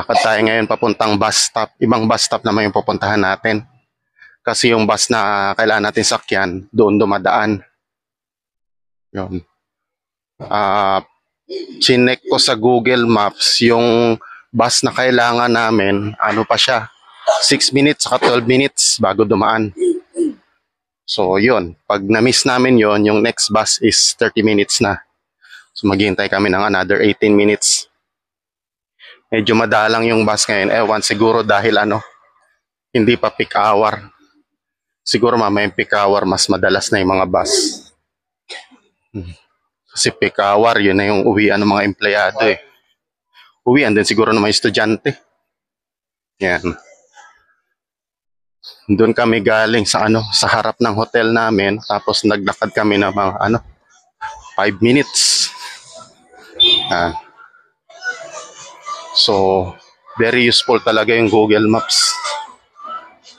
Lakad tayo ngayon papuntang bus stop. Ibang bus stop naman yung pupuntahan natin. Kasi yung bus na kailangan natin sakyan, doon dumadaan. Yun. Chinek ko sa Google Maps yung bus na kailangan namin. Ano pa siya? 6 minutes saka 12 minutes bago dumaan. So yun. Pag na-miss namin yon, yung next bus is 30 minutes na. So maghihintay kami ng another 18 minutes. Medyo madalang yung bus ngayon. Ewan, siguro dahil hindi pa peak hour. Siguro mamayang peak hour, mas madalas na yung mga bus. Kasi peak hour, yun na yung uwian ng mga empleyado eh. Uwian din siguro ng mga estudyante. Yan. Doon kami galing sa harap ng hotel namin. Tapos naglakad kami ng mga 5 minutes. Yan. So, very useful talaga yung Google Maps.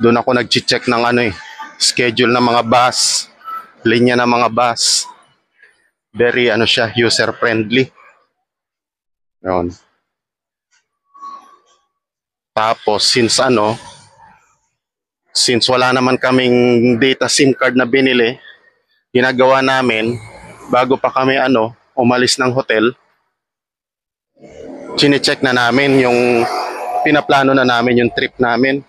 Doon ako nag-check ng schedule ng mga bus, linya ng mga bus. Very siya, user friendly. Yun. Tapos since wala naman kaming data SIM card na binili, ginagawa namin bago pa kami umalis ng hotel, chine-check na namin yung pinaplano na namin yung trip namin.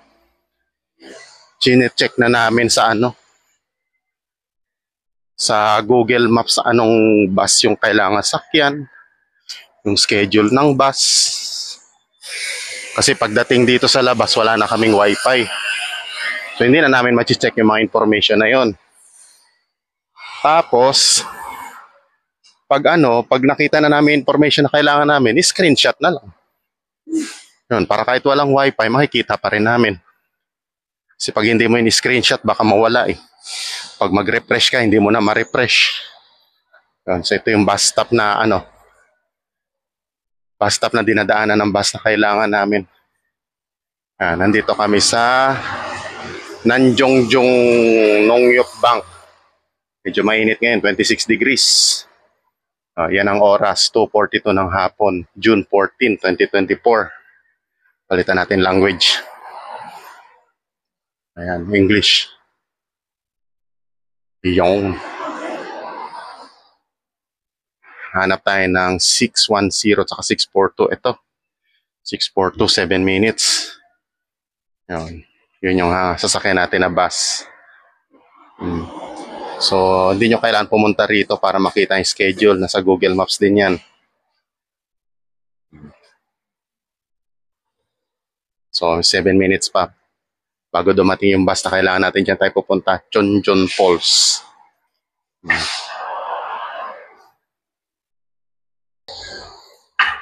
Chine-check na namin sa Google Maps anong bus yung kailangan sakyan, yung schedule ng bus. Kasi pagdating dito sa labas, wala na kaming wifi. So hindi na namin ma-check yung mga information na yon. Tapos, pag nakita na namin information na kailangan namin, screenshot na lang. Yun, para kahit walang wifi, makikita pa rin namin. Kasi pag hindi mo in-screenshot, baka mawala eh. Pag mag-refresh ka, hindi mo na ma-refresh. Yun, so ito yung bus stop na bus stop na dinadaanan ng bus na kailangan namin. Nandito kami sa Nanjongjong Nongyop Bank. Medyo mainit ngayon, 26 degrees. Yan ang oras, 2:42 ng hapon, June 14, 2024. Palitan natin language. Ayan, English. Yung hanap tayo ng 610 at 642. Ito, 642, 7 minutes. Yun yung sasakyan natin na bus. So, hindi nyo kailangan pumunta rito para makita yung schedule. Nasa Google Maps din yan. So, 7 minutes pa bago dumating yung bus na kailangan natin dyan tayo pupunta. Chonjon Falls.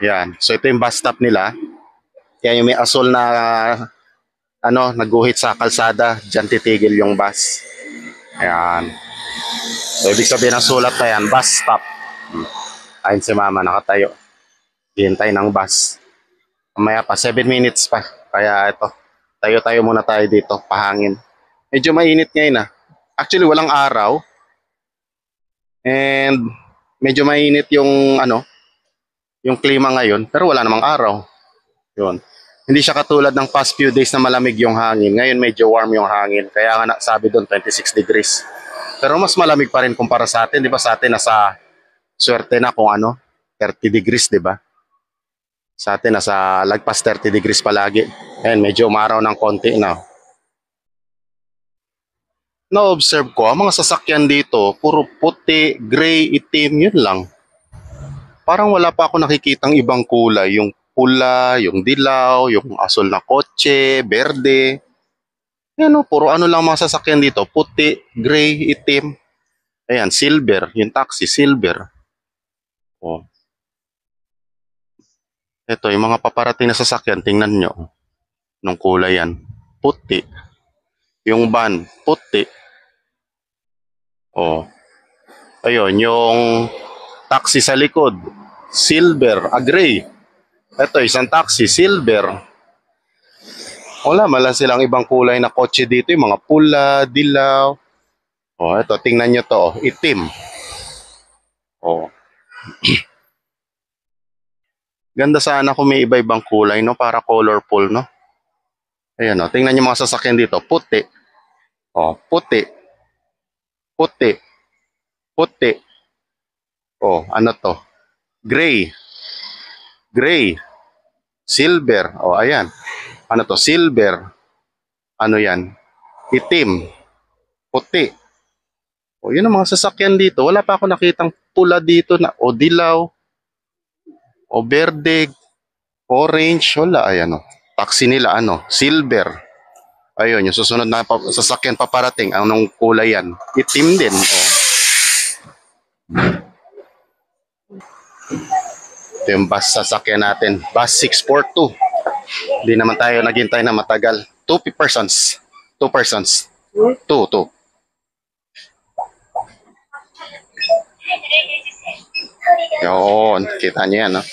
Yan. So, ito yung bus stop nila. Yan yung may asol na naguhit sa kalsada. Diyan titigil yung bus. Ayan. So, ibig sabihin ng sulat na yan, bus stop. Ayun si mama, nakatayo. Hihintay ng bus. Mamaya pa, 7 minutes pa. Kaya ito, tayo-tayo muna tayo dito, pahangin. Medyo mainit ngayon Actually, walang araw. And medyo mainit yung yung klima ngayon. Pero wala namang araw. Yun. Hindi siya katulad ng past few days na malamig yung hangin. Ngayon medyo warm yung hangin. Kaya nga sabi doon 26 degrees. Pero mas malamig pa rin kumpara sa atin. Di ba sa atin nasa swerte na kung 30 degrees, di ba? Sa atin nasa lagpas 30 degrees palagi. Ayan, medyo umaraw ng konti na. Na-observe ko, ang mga sasakyan dito, puro puti, gray, itim, yun lang. Parang wala pa ako nakikitang ibang kulay. Yung pula, yung dilaw, yung asol na kotse, berde. Yan puro lang mga sasakyan dito. Puti, gray, itim. Ayan, silver. Yung taxi, silver. Ito, yung mga paparating na sasakyan, tingnan nyo. Nung kulay yan. Puti. Yung van, puti. Ayun, yung taxi sa likod, silver, gray. Ito, isang taxi, silver. Wala, malang silang ibang kulay na kotse dito. Yung mga pula, dilaw. Ito, tingnan nyo to. Itim. Ganda sana kung may iba-ibang kulay, no? Para colorful, no? Ayan, oh. Tingnan niyo mga sasakyan dito. Puti. Oh, puti. Puti. Puti. Oh, ano to? Gray. Gray. Silver. Oh, ayan. Ano to? Silver. Ano yan? Itim. Puti. O, yun ang mga sasakyan dito. Wala pa ako nakitang pula dito na o dilaw, o berde, orange. Wala. Ayan o. Taxi nila ano, silver. Ayun, yung susunod na sasakyan paparating. Anong kulay yan? Itim din. O. Ito yung bus sasakyan natin. Bus 642. Hindi naman tayo naghintay na matagal. Two persons. Two persons. Two. Yun, kita niyo yan, no?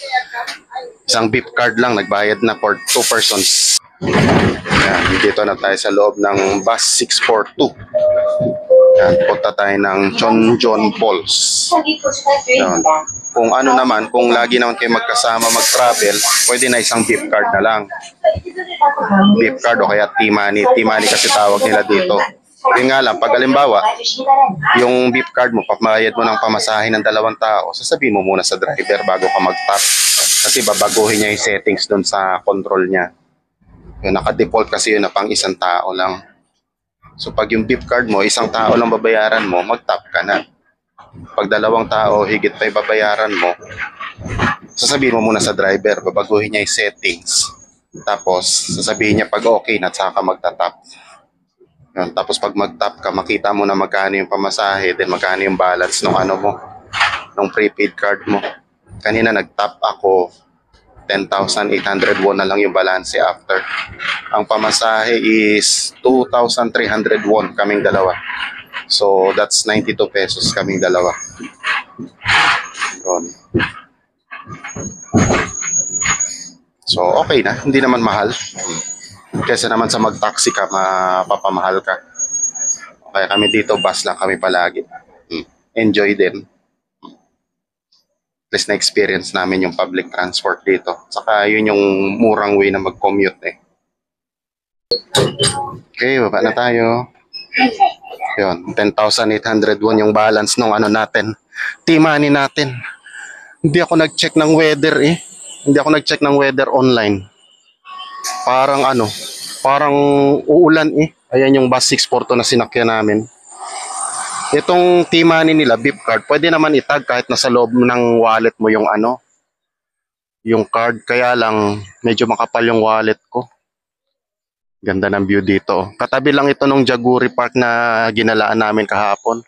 Isang beep card lang, nagbayad na for two persons. Yan, dito na tayo sa loob ng bus 642. Yan, punta tayo ng Chonjon Falls. Yan. Kung ano naman, kung lagi naman kayo magkasama mag-travel, pwede na isang beep card na lang. Beep card o kaya T-Money. T-Money kasi tawag nila dito. Yun nga lang, pag halimbawa, yung beep card mo, pamayad mo ng pamasahe ng 2 tao, sasabihin mo muna sa driver bago ka mag-tap. Kasi babaguhin niya yung settings doon sa control niya. Yung naka-default kasi yun na pang 1 tao lang. So pag yung beep card mo, 1 tao lang babayaran mo, mag-tap ka na. Pag 2 tao, higit pa yung babayaran mo, sasabihin mo muna sa driver, babaguhin niya yung settings. Tapos, sasabihin niya pag okay na, saka magta-tap. Yun. Tapos pag mag-tap ka, makita mo na magkano yung pamasahe, then magkano yung balance ng ano mo, ng prepaid card mo. Kanina nag-tap ako, 10,800 won na lang yung balance after. Ang pamasahe is 2,300 won kaming dalawa. So that's 92 pesos kaming dalawa. Yun. So okay na, hindi naman mahal. Kesa naman sa mag-taxi ka, mapapamahal ka. Kaya kami dito, bus lang kami palagi. Enjoy din. At least na-experience namin yung public transport dito. Saka yun yung murang way na mag-commute eh. Okay, baba na tayo. Yun, 10,800 won yung balance nung ano natin. T-Money natin. Hindi ako nag-check ng weather eh. Hindi ako nag-check ng weather online. Parang ano, parang uulan eh. Ayan yung bus 642 na sinakyan namin. Itong T-Money nila, beep card, pwede naman itag kahit nasa loob ng wallet mo yung ano, yung card. Kaya lang, medyo makapal yung wallet ko. Ganda ng view dito. Katabi lang ito nung Jaguri Park na ginalaan namin kahapon.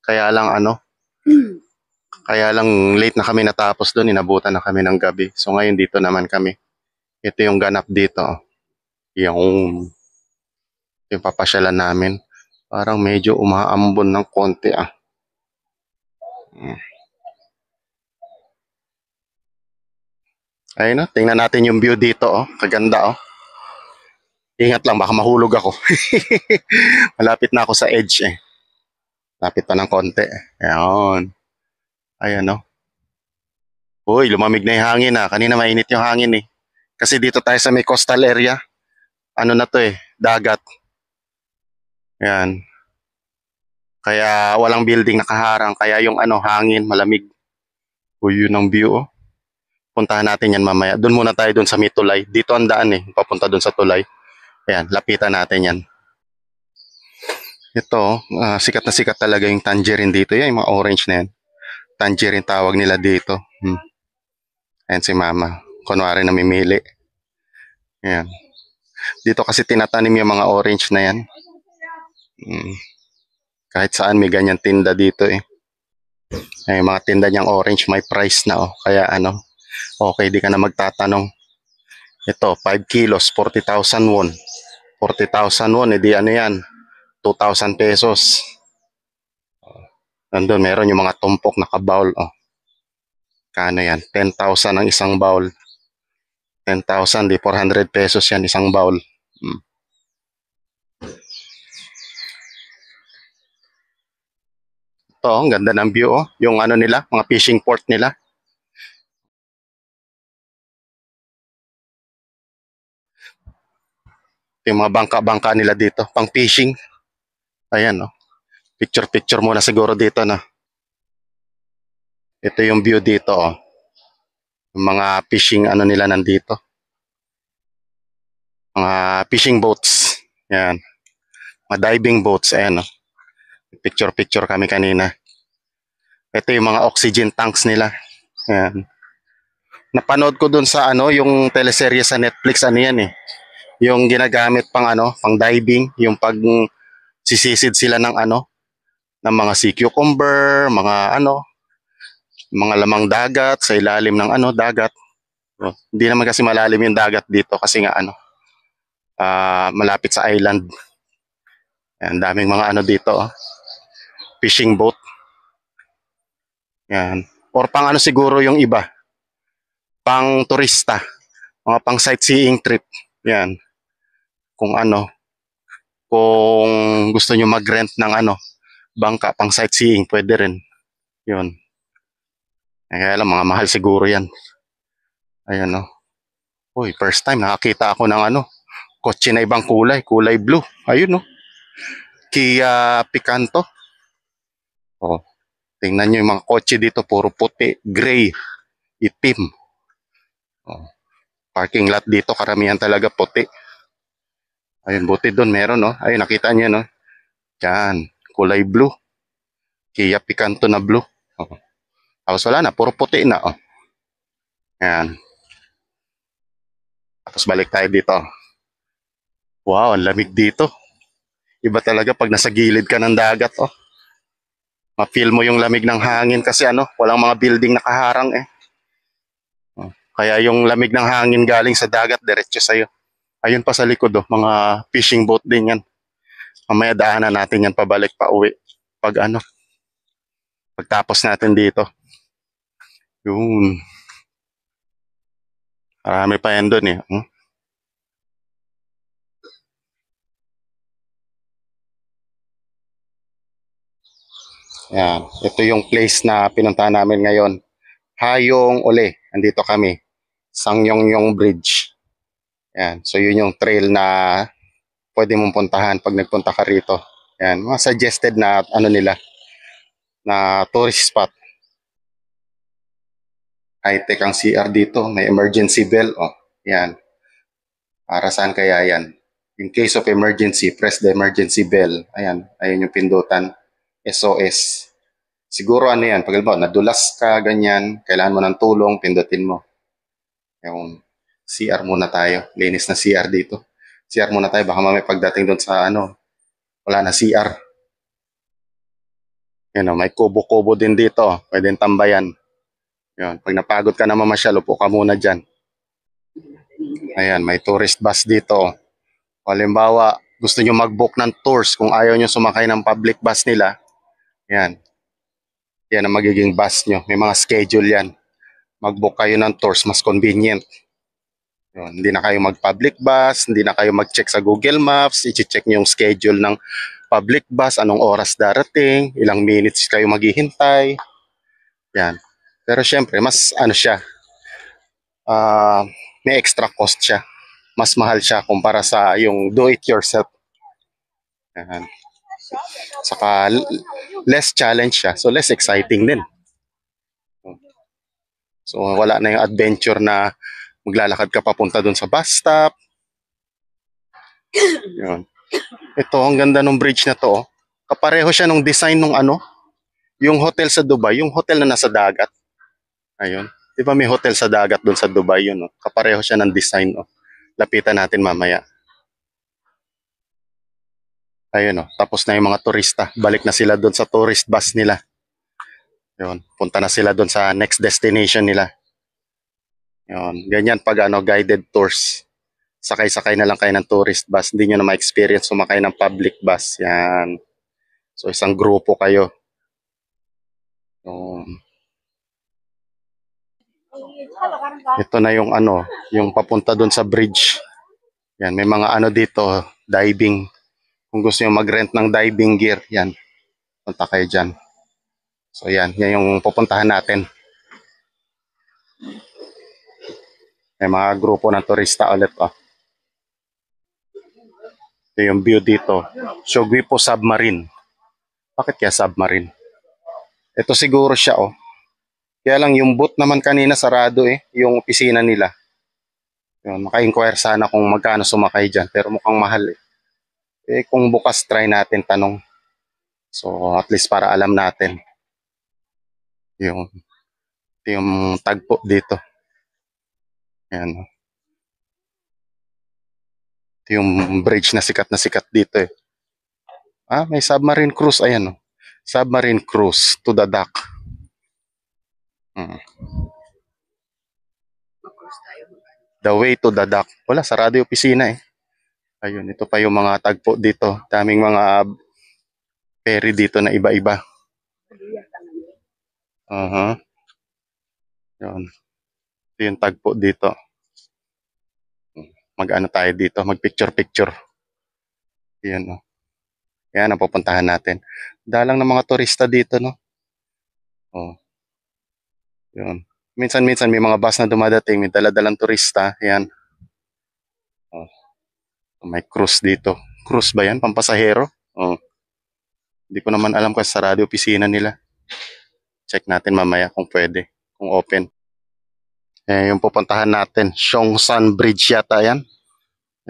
Kaya lang ano, kaya lang late na kami natapos doon, inabutan na kami ng gabi. So ngayon dito naman kami. Ito yung ganap dito. Yung papasyalan namin. Parang medyo umaambon ng konti ah. Ayun, no? Tingnan natin yung view dito oh. Kaganda oh. Ingat lang, baka mahulog ako. Malapit na ako sa edge eh. Lapit pa ng konti. Ayan. Ayan no. Uy, lumamig na yung hangin ah. Kanina mainit yung hangin eh. Kasi dito tayo sa may coastal area. Ano na to eh, dagat. Ayan. Kaya walang building nakaharang. Kaya yung ano, hangin, malamig. Uy, yun ang view oh. Puntahan natin yan mamaya. Doon muna tayo doon sa may tulay. Dito ang daan eh, papunta doon sa tulay. Ayan, lapitan natin yan. Ito, sikat na sikat talaga yung tangerine dito. Yan, yung mga orange na yan. Tangerine tawag nila dito. Ayan si mama. Kunwari namimili. Ayan. Dito kasi tinatanim yung mga orange na yan. Kahit saan may ganyan tinda dito eh. Ay, mga tinda niyang orange may price na oh. Kaya ano, okay, di ka na magtatanong. Ito, 5 kilos, 40,000 won. 40,000 won, edi ano yan, 2,000 pesos. Nandun, meron yung mga tumpok na kabowl. Oh. Kano yan? 10,000 ang isang bowl. 10,000, di 400 pesos yan isang bowl. Ito, ang ganda ng view. Oh. Yung ano nila, mga fishing port nila. Ito yung mga bangka-bangka nila dito, pang fishing. Ayan, no. Picture-picture muna siguro dito na. Ito yung view dito, oh. Yung mga fishing ano nila nandito. Mga fishing boats. Ayan. Mga diving boats. Ayan, no. Picture-picture kami kanina. Ito yung mga oxygen tanks nila. Ayan. Napanood ko dun sa ano, yung teleserye sa Netflix, ano yan eh. Yung ginagamit pang ano, pang diving, yung pag sisisid sila ng ano, ng mga sea cucumber, mga ano, mga lamang dagat sa ilalim ng ano, dagat. Oh, hindi naman kasi malalim yung dagat dito kasi nga ano, malapit sa island. Yan, daming mga ano dito, oh, fishing boat. Yan. Or pang ano siguro yung iba, pang turista, mga pang sightseeing trip. Yan. Kung ano, kung gusto nyo mag-rent ng ano, bangka pang sightseeing, pwede rin. Yun. Kaya lang, mga mahal siguro yan. Ayan, no. Uy, first time nakakita ako ng ano, kotse na ibang kulay, kulay blue. Ayun, no. Kia Picanto. Oh, tingnan nyo yung mga kotse dito, puro puti, gray, itim. Oh, parking lot dito, karamihan talaga puti. Ayun, buti doon meron, no. Ayun, nakita nyo, no. Yan, kulay blue. Kia Picanto na blue. Oh. Tapos wala na, puro puti na, oh. Yan. Tapos balik tayo dito. Wow, ang lamig dito. Iba talaga pag nasa gilid ka ng dagat, oh. Ma-feel mo yung lamig ng hangin kasi ano, walang mga building nakaharang eh. Oh. Kaya yung lamig ng hangin galing sa dagat, diretso sa'yo. Ayun pa sa likod, oh, mga fishing boat din yan. Mamaya daanan natin yan pabalik pa uwi. Pag ano, pagtapos natin dito. Yun. Marami pa yan doon eh. Yan. Ito yung place na pinuntahan namin ngayon. Hayong Uli. Andito kami. Sangyongyong Bridge. Yan. So yun yung trail na pwede mong puntahan pag nagpunta ka rito. Yan. Mga suggested na ano nila na tourist spot. High-tech ang CR dito. May emergency bell. Oh, yan. Para saan kaya yan? In case of emergency, press the emergency bell. Ayan. Ayan yung pindutan. SOS. Siguro ano yan, pag halimbawa, nadulas ka, ganyan, kailangan mo ng tulong, pindutin mo. Yung CR muna tayo. Linis na CR dito. CR muna tayo, baka mamaya pagdating doon sa ano, wala na CR. Yan o, may kubo-kubo din dito. Pwedeng tambayan. Yun. Pag napagod ka na mamasyal, upo ka muna dyan. Ayan, may tourist bus dito. Halimbawa, gusto nyo mag-book ng tours kung ayaw nyo sumakay ng public bus nila. Yan. Yan ang magiging bus nyo. May mga schedule yan. Mag-book kayo ng tours, mas convenient. Yun. Hindi na kayo mag-public bus, hindi na kayo mag-check sa Google Maps, i-check nyo yung schedule ng public bus, anong oras darating, ilang minutes kayo maghihintay. Yan. Pero syempre, mas ano siya, may extra cost siya. Mas mahal siya kumpara sa yung do-it-yourself. Yan. Saka less challenge siya, so less exciting din. So wala na yung adventure na maglalakad ka papunta dun sa bus stop. Yun. Ito, ang ganda ng bridge na to. Oh. Kapareho siya nung design nung ano, yung hotel sa Dubai, yung hotel na nasa dagat. Ayun. Di ba may hotel sa dagat dun sa Dubai yun? Oh. Kapareho siya ng design. Oh. Lapitan natin mamaya. Ayun, oh. Tapos na yung mga turista. Balik na sila dun sa tourist bus nila. Yun. Punta na sila dun sa next destination nila. Yun. Ganyan pag ano, guided tours. Sakay-sakay na lang kayo ng tourist bus. Hindi nyo na ma-experience sumakay ng public bus. Yan. So, isang grupo kayo. Ito na yung ano, yung papunta doon sa bridge. Yan, may mga ano dito, diving. Kung gusto niyo mag-rent ng diving gear, yan. Punta kayo diyan. So yan, yan yung pupuntahan natin. May mga grupo ng turista ulit, oh. Ito yung view dito. Shoguipo Submarine. Bakit kaya submarine? Ito siguro siya, oh. Kaya lang yung boot naman kanina sarado eh, yung opisina nila. Yun, maka-inquire sana kung magkano sumakay dyan, pero mukhang mahal eh. Eh kung bukas, try natin tanong. So at least para alam natin yung, yung tagpo dito. Ayan. Ito yung bridge na sikat dito eh. Ah, may submarine cruise. Ayan, oh. Submarine cruise to the dock. Hmm. The way to the dock. Wala, sarado yung opisina eh. Ayun, ito pa yung mga tagpo dito. Daming mga ferry dito na iba-iba. Uh-huh. Yun. Ito yung tagpo dito. Mag-ano tayo dito, mag-picture-picture. Yan, oh. Yan ang pupuntahan natin. Dalang ng mga turista dito, no? Oh. Yun. Minsan-minsan may mga bus na dumadating, may dala-dalang turista. Yan. Oh. May cruise dito. Cruise ba yan? Pampasahero? Oh. Hindi ko naman alam kung sarado opisina nila. Check natin mamaya kung pwede, kung open. Eh, yung pupuntahan natin, Seongsan Bridge yata yan.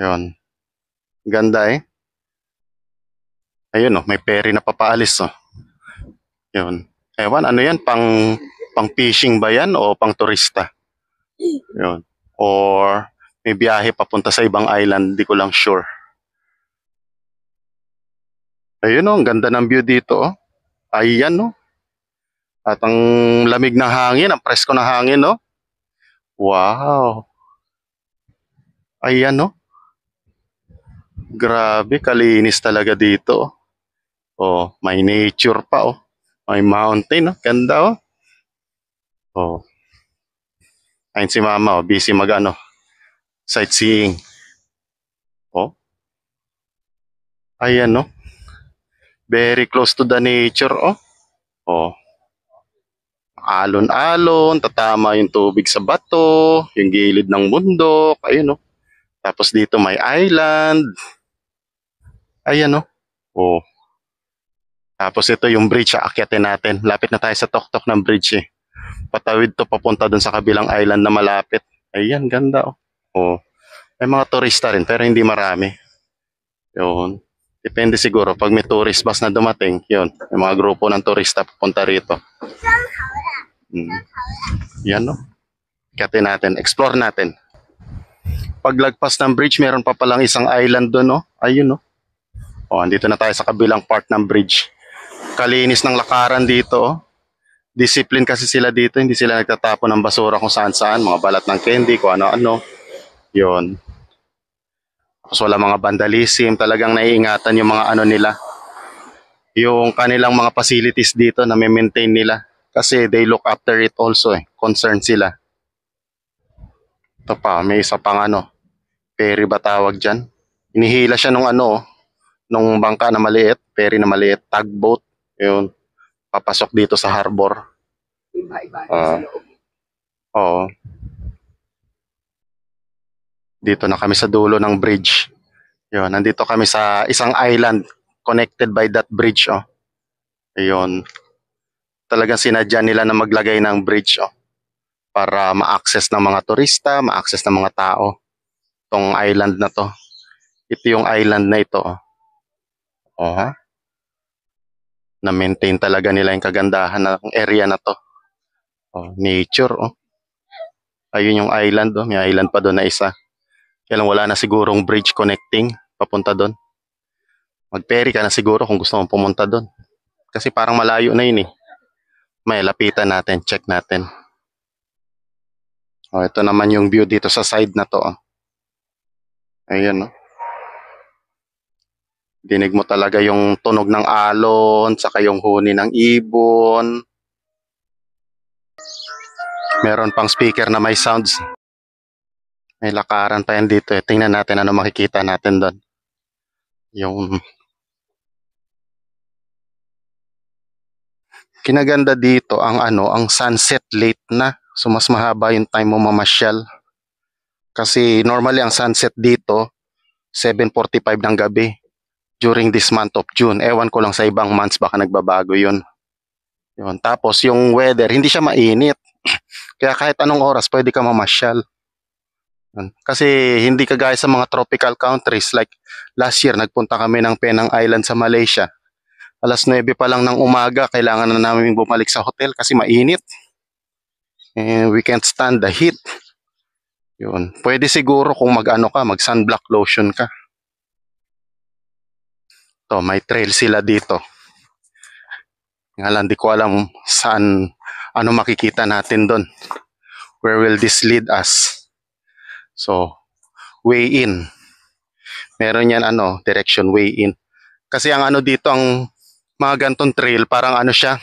Yun. Ganda eh. Ayun oh, may ferry na papaalis oh. Yun. Ewan, ano yan? Pang fishing ba yan o pang turista? Yun. Or may biyahe papunta sa ibang island, di ko lang sure. Ayun oh, ang ganda ng view dito oh. Ayan oh. At ang lamig ng hangin, ang presko ng hangin oh. Wow. Ayan oh. Grabe, kalinis talaga dito oh. Oh, may nature pa oh. May mountain oh. Ganda oh. Oh. Ayun si mama oh, busy mag-ano, sightseeing. Oh. Ayan oh. Very close to the nature oh. Oh. Alon-alon, tatama yung tubig sa bato, yung gilid ng bundok, ayun oh. Tapos dito may island. Ayan oh. Oh. Tapos ito yung bridge, aakyatin natin. Lapit na tayo sa tuktok ng bridge eh. Patawid to papunta dun sa kabilang island na malapit. Ayan, ganda oh. Oh. May mga turista rin pero hindi marami. Yun. Depende siguro pag may tourist bus na dumating, yun. May mga grupo ng turista pupunta rito. Yan no. Akyatin natin, explore natin. Paglagpas ng bridge, meron pa palang isang island doon, no? Ayun, no? O, andito na tayo sa kabilang part ng bridge. Kalinis ng lakaran dito, oh. Discipline kasi sila dito, hindi sila nagtatapon ng basura kung saan-saan, mga balat ng candy, kung ano-ano. Yun. Tapos wala mga vandalism, talagang naiingatan yung mga ano nila. Yung kanilang mga facilities dito na may maintain nila. Kasi they look after it also eh. Concerned sila. Ito pa, may isa pang ano. Ferry ba tawag dyan? Inihila siya nung ano, nung bangka na maliit. Ferry na maliit. Tugboat. Yun. Papasok dito sa harbor. Iba-iba sa loob. Oo. Dito na kami sa dulo ng bridge. Yun, nandito kami sa isang island connected by that bridge. Oh. Ayun. Talagang sinadya nila na maglagay ng bridge oh, para ma-access ng mga turista, ma-access ng mga tao tong island na to. Ito yung island na ito oh. Oh, ha? Na-maintain talaga nila yung kagandahan ng area na to. Oh, nature oh. Ayun yung island oh, may island pa doon na isa. Kaya lang wala na sigurong bridge connecting papunta doon. Mag-ferry ka na siguro kung gusto mong pumunta doon. Kasi parang malayo na yun eh. May lapitan natin, check natin. Oh, ito naman yung view dito sa side na to. Oh. Ayan, oh. Dinig mo talaga yung tunog ng alon, saka yung huni ng ibon. Meron pang speaker na may sounds. May lakaran pa yan dito. Eh. Tingnan natin ano makikita natin doon. Yung kinaganda dito ang ano, ang sunset late na. So mas mahaba yung time mo mamasyal. Kasi normally ang sunset dito 7:45 ng gabi during this month of June. Ewan ko lang sa ibang months, baka nagbabago yun. Yun. Tapos yung weather, hindi siya mainit. Kaya kahit anong oras, pwede ka mamasyal. Yun. Kasi hindi kagaya sa mga tropical countries. Like last year, nagpunta kami ng Penang Island sa Malaysia. Alas 9 pa lang ng umaga, kailangan na namin bumalik sa hotel kasi mainit. And we can't stand the heat. Yun. Pwede siguro kung mag-ano ka, mag-sunblock lotion ka. To, may trail sila dito. Nga lang, di ko alam saan, ano makikita natin doon. Where will this lead us? So, way in. Meron yan, direction way in. Kasi ang ano dito, ang mga gantong trail, parang ano siya,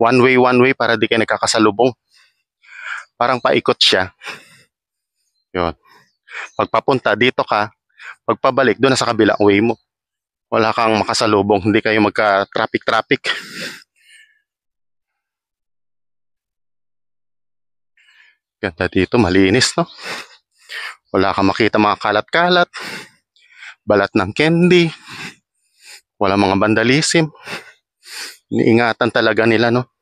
one way, para di kayo nagkakasalubong. Parang paikot siya. Yun. Pagpapunta, dito ka. Pagpabalik, doon na sa kabilang way mo. Wala kang makasalubong, hindi kayo magka-traffic. Ganda dito, malinis, no? Wala kang makita mga kalat-kalat, balat ng candy, wala mga vandalism. Iniingatan talaga nila, no?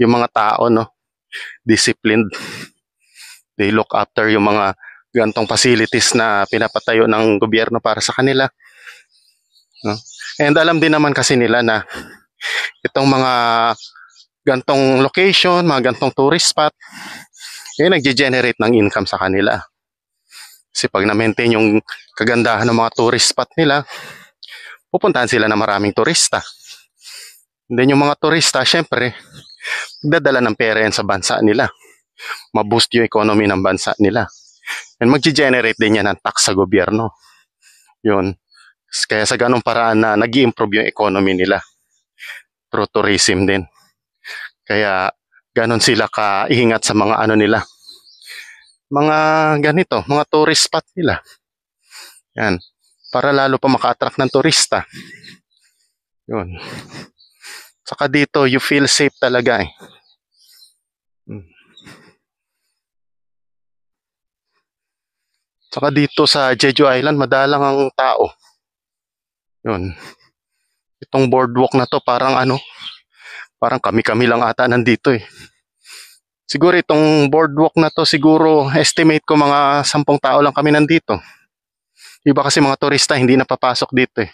Yung mga tao, no? Disciplined. They look after yung mga gantong facilities na pinapatayo ng gobyerno para sa kanila. No? And alam din naman kasi nila na itong mga gantong location, mga gantong tourist spot, nagge-generate ng income sa kanila. Kasi pag na-maintain yung kagandahan ng mga tourist spot nila, pupuntahan sila ng maraming turista. And then yung mga turista, syempre, dadala ng pera yan sa bansa nila. Ma-boost yung economy ng bansa nila. And mag-generate din yan ng tax sa gobyerno. Yun. Kaya sa ganung paraan na nag-i-improve yung economy nila. Through tourism din. Kaya ganon sila kaingat sa mga ano nila. Mga ganito, mga tourist spot nila. Yan. Para lalo pa maka-attract ng turista. Yun. Saka dito, you feel safe talaga eh. Saka dito sa Jeju Island, madalang ang tao. Yun. Itong boardwalk na to, parang parang kami-kami lang ata nandito eh. Siguro itong boardwalk na to, siguro estimate ko mga 10 tao lang kami nandito. Iba kasi mga turista hindi napapasok dito eh.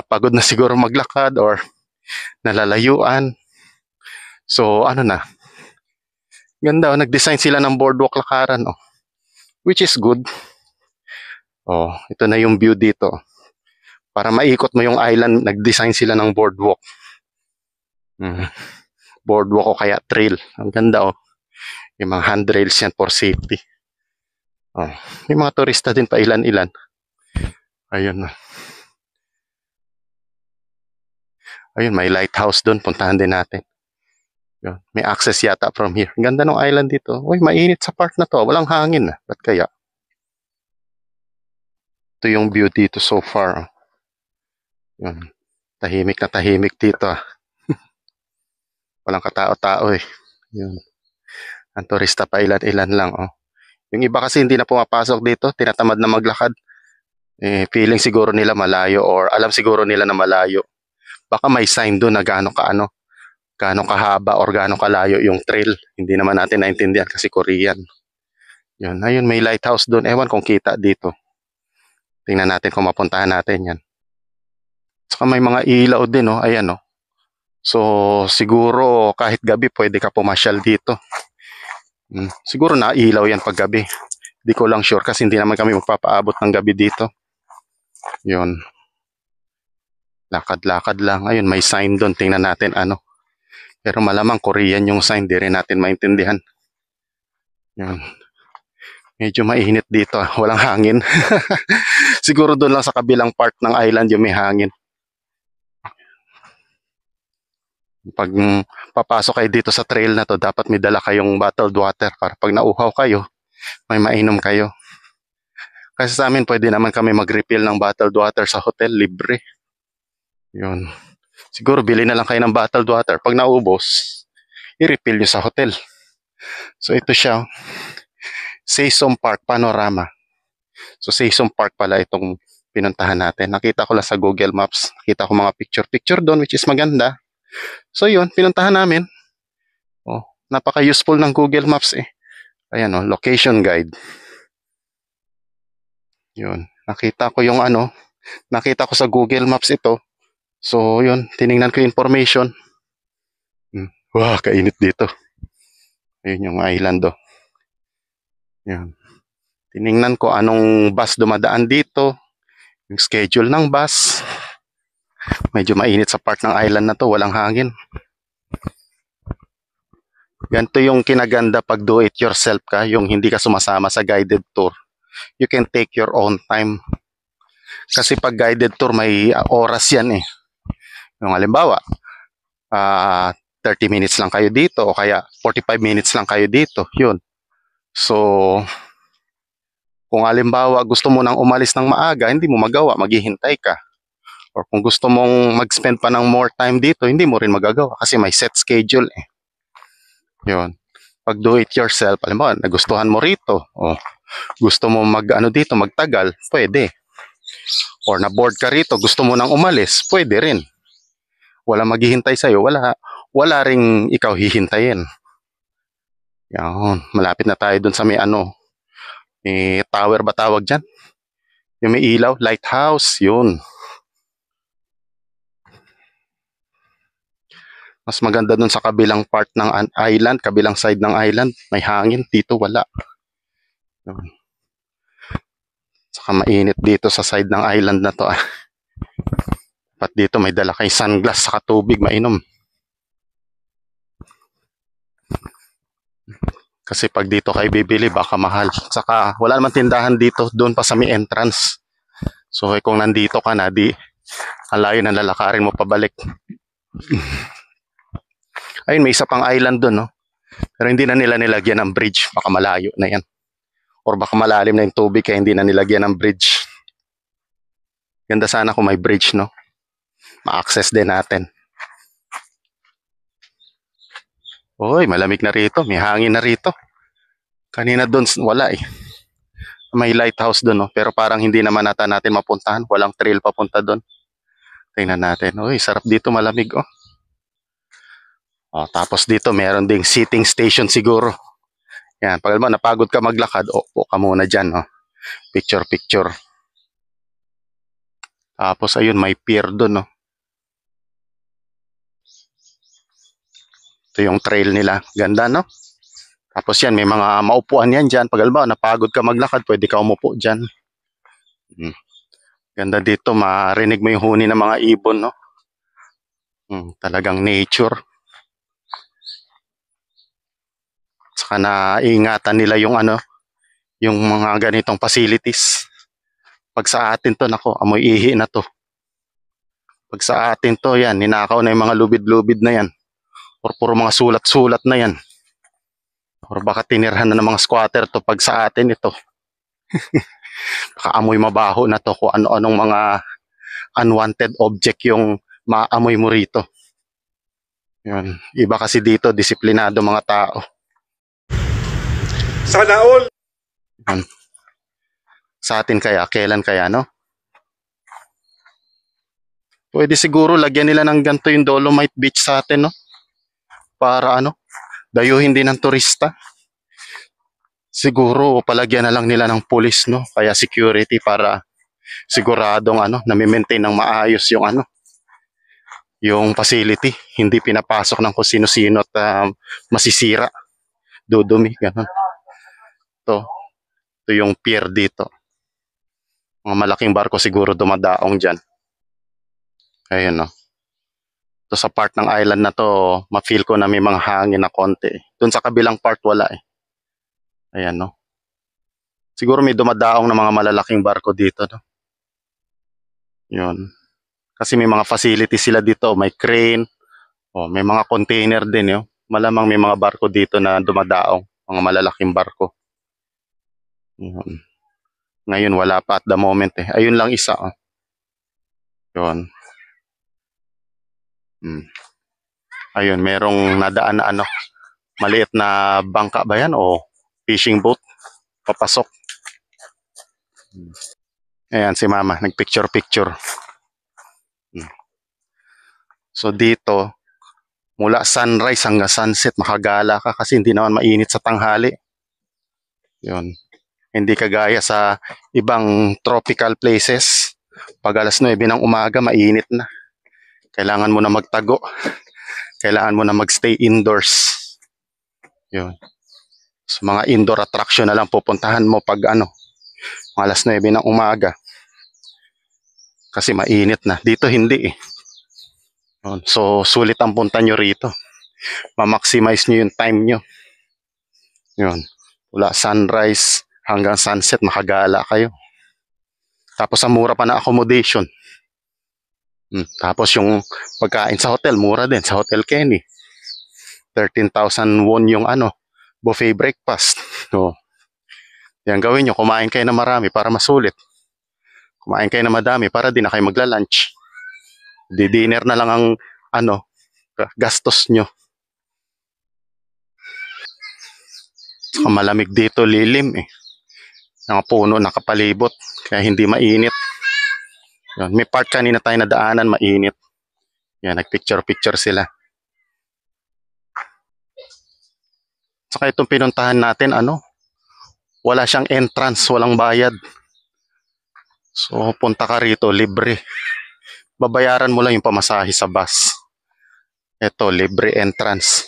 Pagod na siguro maglakad or nalalayuan. So ano na. Ganda, nag-design sila ng boardwalk lakaran oh. Which is good. Oh, ito na yung view dito. Para maikot mo yung island, nag-design sila ng boardwalk. Boardwalk o kaya trail. Ang ganda oh. Yung mga handrails yan for safety. Oh, may mga turista din pa ilan-ilan. Ayun na. Ayun, may lighthouse doon. Puntahan din natin. Yun. May access yata from here. Ang ganda ng island dito. Uy, mainit sa part na to. Walang hangin na. Ba't kaya? Ito yung view dito so far. Yun. Tahimik na tahimik dito. Walang katao-tao eh. Yun. Ang turista pa ilan-ilan lang. Oh. Yung iba kasi hindi na pumapasok dito. Tinatamad na maglakad. Feeling siguro nila malayo or alam siguro nila na malayo. Baka may sign doon na gaano kahaba or gaano kalayo yung trail. Hindi naman natin naintindihan kasi Korean. Yun. Ayun, may lighthouse doon. Ewan kung kita dito. Tingnan natin kung mapuntahan natin yan. Saka may mga ilaw din, oh. Ayan, oh. So, siguro kahit gabi pwede ka pumasyal dito. Siguro na ilaw yan pag gabi. Di ko lang sure kasi hindi naman kami magpapaabot ng gabi dito. Yun. Lakad-lakad lang. Ayun, may sign doon. Tingnan natin ano. Pero malamang Korean yung sign. Di rin natin maintindihan. Yun. Medyo mainit dito. Walang hangin. Siguro doon lang sa kabilang part ng island yung may hangin. Pag papasok kayo dito sa trail na to, dapat may dala kayong bottled water para pag nauhaw kayo, may mainom kayo. Kasi sa amin, pwede naman kami mag-refill ng bottled water sa hotel, libre. Yun. Siguro bili na lang kayo ng bottled water. Pag naubos, i-refill nyo sa hotel. So ito siya, Saesom Park Panorama. So Season Park pala itong pinuntahan natin. Nakita ko lang sa Google Maps. Nakita ko mga picture-picture doon which is maganda. So yun, pinuntahan namin. Oh, napaka-useful ng Google Maps eh. Ayan oh, location guide. Yun, nakita ko yung nakita ko sa Google Maps ito. So yun, tiningnan ko yung information. Wow, kainit dito. Ayun yung island oh. Yun. Tiningnan ko anong bus dumadaan dito. Yung schedule ng bus. Medyo mainit sa part ng island na to, walang hangin. Ganito yung kinaganda pag do it yourself ka, yung hindi ka sumasama sa guided tour. You can take your own time. Kasi pag guided tour may oras yan eh. Yung halimbawa, 30 minutes lang kayo dito o kaya 45 minutes lang kayo dito. Yun. So, kung halimbawa gusto mo nang umalis ng maaga, hindi mo magawa, maghihintay ka. Or kung gusto mong mag-spend pa ng more time dito, hindi mo rin magagawa kasi may set schedule eh. Yun. Pag do it yourself, halimbawa, nagustuhan mo rito, o gusto mo dito, magtagal, pwede. Or na-bored ka rito, gusto mo nang umalis, pwede rin. Wala maghihintay sa'yo, wala ring ikaw hihintayin. Yan, malapit na tayo dun sa may may tower ba tawag dyan? Yung may ilaw, lighthouse, yun. Mas maganda dun sa kabilang part ng island, kabilang side ng island, may hangin, dito wala. Yun. Saka mainit dito sa side ng island na to. Pat dito may dala kay sunglass saka tubig mainom. Kasi pag dito kayo bibili, baka mahal. Saka wala naman tindahan dito, doon pa sa may entrance. So kung nandito ka na, ang layo na lalakarin mo pabalik. Ayun, may isa pang island doon, no? Pero hindi na nila nilagyan ng bridge. Baka malayo na yan. Or baka malalim na yung tubig kaya hindi na nilagyan ng bridge. Ganda sana kung may bridge, no? Ma-access din natin. Uy, malamig na rito. May hangin na rito. Kanina doon, wala eh. May lighthouse doon, no? Pero parang hindi naman natin mapuntahan. Walang trail papunta doon. Tingnan natin. Uy, sarap dito, malamig, oh. Oh, tapos dito, meron ding sitting station siguro. Yan, pag alam mo, napagod ka maglakad, upo ka muna dyan, no? Picture. Tapos, ayun, may pier doon, no? Ito yung trail nila. Ganda, no? Tapos yan, may mga maupuan yan dyan. Pag alam mo, napagod ka maglakad, pwede ka umupo dyan. Ganda dito, marinig mo yung huni ng mga ibon, no? Talagang nature. Saka naiingatan nila yung yung mga ganitong facilities. Pag sa atin to, nako, amoy ihi na to. Pag sa atin to, yan, ninakaw na yung mga lubid-lubid na yan. Or puro mga sulat-sulat na yan. Or baka tinirhan na ng mga squatter to pag sa atin ito. Baka amoy mabaho na to kung ano-anong mga unwanted object yung maamoy mo rito. Yun. Iba kasi dito, disiplinado mga tao. Sana all! Yun. Sa atin kaya, kailan kaya, no? Pwede siguro lagyan nila ng ganito yung Dolomite Beach sa atin, no? Para dayuhin din ng turista. Siguro palagyan na lang nila ng police, no? Kaya security para siguradong nami-maintain ng maayos yung facility. Hindi pinapasok ng kung sino-sino at masisira. Dudumi, ganun. Ito yung pier dito. Mga malaking barko siguro dumadaong dyan. Ayun, no? Ito sa part ng island na to, ma-feel ko na may mga hangin na konti. Doon sa kabilang part, wala eh. Ayan, no? Siguro may dumadaong na mga malalaking barko dito, no? Yun. Kasi may mga facilities sila dito. May crane. May mga container din, yun. Malamang may mga barko dito na dumadaong. Mga malalaking barko. Yun. Ngayon, wala pa at the moment eh. Ayun lang isa, oh. Yun. Ayun, merong nadaan na maliit na bangka ba yan o fishing boat papasok. Ayan si mama, nagpicture-picture. So dito, mula sunrise hanggang sunset, makagala ka kasi hindi naman mainit sa tanghali. Yun. Hindi kagaya sa ibang tropical places. Pag alas 9 ng umaga, mainit na. Kailangan mo na magtago. Kailangan mo na magstay indoors. Yun. So, mga indoor attraction na lang pupuntahan mo pag alas 9 ng umaga. Kasi mainit na. Dito hindi eh. Yun. So, sulit ang punta nyo rito. Ma-maximize nyo yung time nyo. Yun. Mula sunrise hanggang sunset, makagala kayo. Tapos ang mura pa na accommodation. Tapos yung pagkain sa hotel, mura din. Sa Hotel Kenny. 13,000 won yung buffet breakfast. So, yan gawin nyo. Kumain kayo na marami para masulit. Kumain kayo na madami para di na kayo magla-lunch. Di-dinner na lang ang gastos nyo. Saka malamig dito, lilim eh. Mga puno nakapalibot, kaya hindi mainit. Yan. May part kanina tayo na daanan, mainit. Yan, nagpicture-picture sila. Saka itong pinuntahan natin, wala siyang entrance, walang bayad. So, punta ka rito, libre. Babayaran mo lang yung pamasahe sa bus. Ito, libre entrance.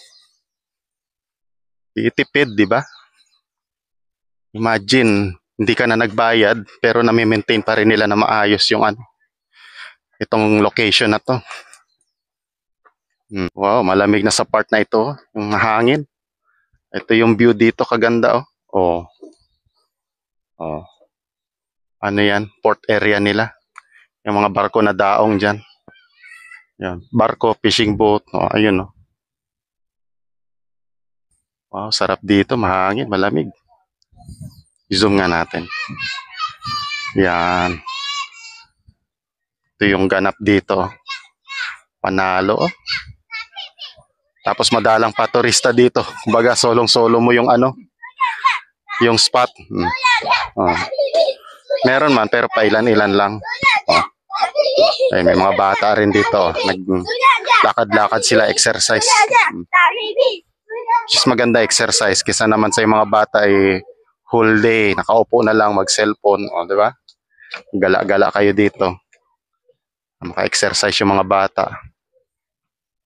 Itipid, di ba? Imagine, hindi ka na nagbayad, pero nami-maintain pa rin nila na maayos yung itong location na to. Wow, malamig na sa part na ito, yung hangin. Ito yung view dito, kaganda oh. Oh. Ano yan? Port area nila. Yung mga barko na daong dyan. Yan. Barko, fishing boat. Oh, ayun oh. Wow, sarap dito, mahangin, malamig. I-zoom nga natin. Yan. Ito yung ganap dito. Panalo oh. Tapos madalang pa turista dito. Kumbaga solong-solo mo yung yung spot. Oh. Meron man pero pailan-ilan lang. Oh. Ay, may mga bata rin dito. Naglakad-lakad sila, exercise. Just maganda exercise kaysa naman sa mga bata ay whole day nakaupo na lang mag-cellphone, di ba? Gala-gala kayo dito. Maka-exercise yung mga bata.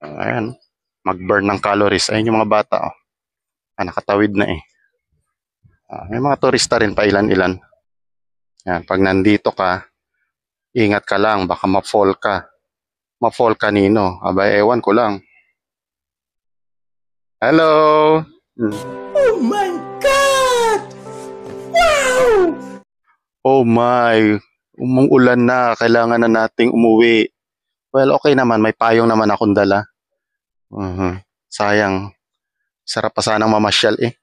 Ayan, mag-burn ng calories. Ayun yung mga bata, nakatawid na eh. May mga turista rin pa ilan-ilan. Yan, pag nandito ka, ingat ka lang, baka ma-fall ka. Ma-fall kanino? Abay, ewan ko lang. Hello! Oh my God! Wow! Oh my! Umuulan na, kailangan na nating umuwi. Well, okay naman, may payong naman akong dala. Sayang. Sarap pa sanang mamasyal eh.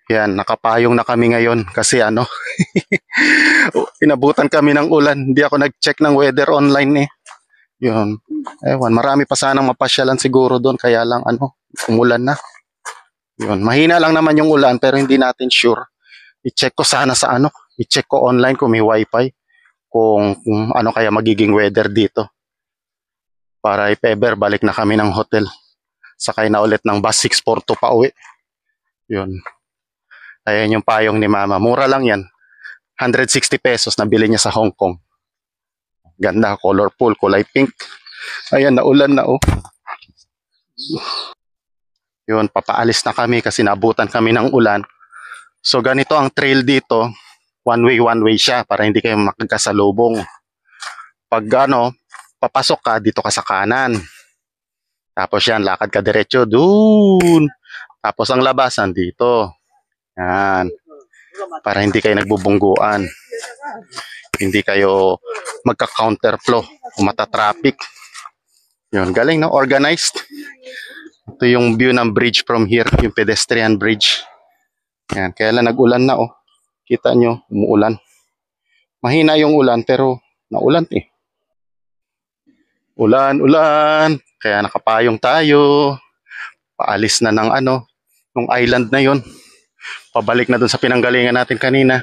Yan, nakapayong na kami ngayon kasi inabutan kami ng ulan. Hindi ako nag-check ng weather online eh. Yun. Ewan, marami pa sanang mapasyalan siguro doon kaya lang umulan na. Yun, mahina lang naman yung ulan pero hindi natin sure. I-check ko sana sa i-check ko online kung may wifi. Kung ano kaya magiging weather dito. Para if ever, balik na kami ng hotel. Sakay na ulit ng bus 642 pa uwi. Yun. Ayan yung payong ni mama. Mura lang yan. 160 pesos nabili niya sa Hong Kong. Ganda, colorful, kulay pink. Ayan, naulan na oh. Yun, papaalis na kami kasi nabutan kami ng ulan. So ganito ang trail dito. One way siya para hindi kayo makagkasalubong. Pag papasok ka, dito ka sa kanan. Tapos yan, lakad ka diretso dun. Tapos ang labasan dito. Yan. Para hindi kayo nagbubungguan. Hindi kayo magka-counterflow o mata-traffic. Yun, galing no? Organized. Ito yung view ng bridge from here, yung pedestrian bridge. Yan, kaya lang nag-ulan na oh. Kita nyo, umuulan. Mahina yung ulan pero naulan eh. Ulan. Kaya nakapayong tayo. Paalis na ng nung island na yon. Pabalik na dun sa pinanggalingan natin kanina.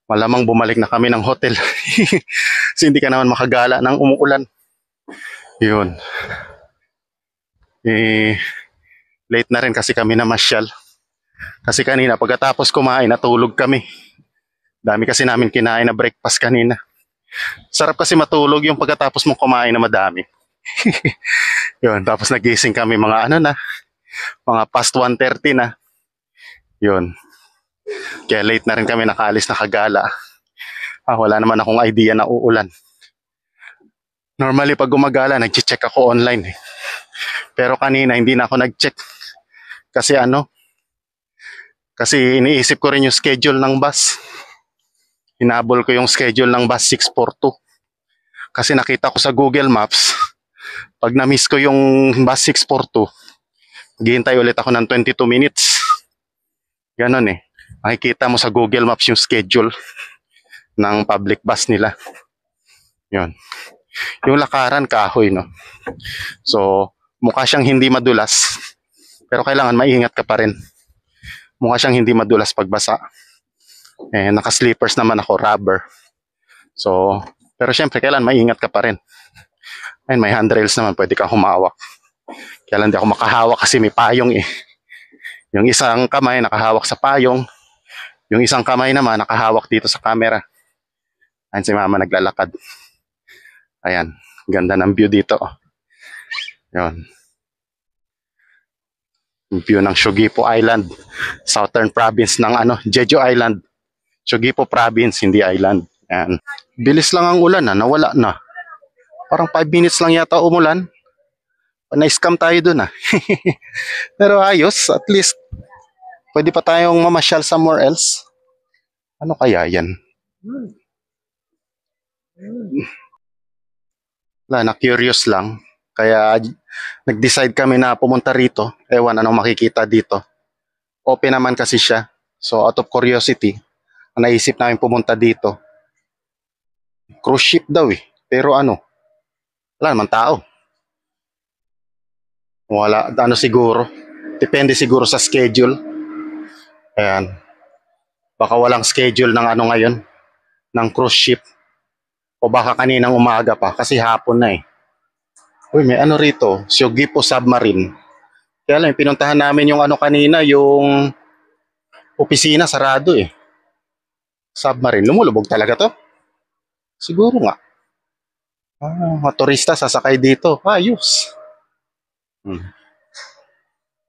Malamang bumalik na kami ng hotel. Kasi hindi ka naman makagala ng umuulan. Yun. Late na rin kasi kami namasyal. Kasi kanina pagkatapos kumain, natulog kami. Dami kasi namin kinain na breakfast kanina. Sarap kasi matulog yung pagkatapos mong kumain na madami. Yun, tapos nagising kami mga mga past 1:30 na. Yun. Kaya late na rin kami nakaalis na kagala. Wala naman akong idea na uulan. Normally pag gumagala, nag-check ako online. Pero kanina hindi na ako nag-check. Kasi kasi iniisip ko rin yung schedule ng bus. Hinabol ko yung schedule ng bus 642. Kasi nakita ko sa Google Maps, pag na-miss ko yung bus 642, maghihintay ulit ako ng 22 minutes. Ganon eh. Makikita mo sa Google Maps yung schedule ng public bus nila. Yun. Yung lakaran kahoy, no? So, mukha siyang hindi madulas. Pero kailangan maingat ka pa rin. Mukha siyang hindi madulas pagbasa. Naka-slippers naman ako, rubber. So, pero syempre, kailangan maingat ka pa rin. Ayun, may handrails naman, pwede kang humawak. Kaya lang di ako makahawak kasi may payong eh. Yung isang kamay nakahawak sa payong. Yung isang kamay naman nakahawak dito sa camera. Ayun si mama naglalakad. Ayan, ganda ng view dito. Yun. Yung view ng Sugipo Island. Southern province ng Jeju Island. Sugipo province, hindi island. Ayan. Bilis lang ang ulan nawala na. Parang 5 minutes lang yata umulan. Na-scam tayo dun Pero ayos, at least pwede pa tayong mamasyal somewhere else. Ano kaya yan? Wala, na-curious lang. Kaya nag-decide kami na pumunta rito. Ewan anong makikita dito. Open naman kasi siya. So out of curiosity, naisip namin pumunta dito. Cruise ship daw eh. Pero wala naman tao. Wala, siguro. Depende siguro sa schedule. Ayan. Baka walang schedule ng ngayon, ng cruise ship. O baka kaninang umaga pa, kasi hapon na eh. Uy, may rito, Sugipo Submarine. Kaya lang, pinuntahan namin yung kanina, yung opisina, sarado eh. Submarine, lumulubog talaga to? Siguro nga. Mga turista sasakay dito. Ayos.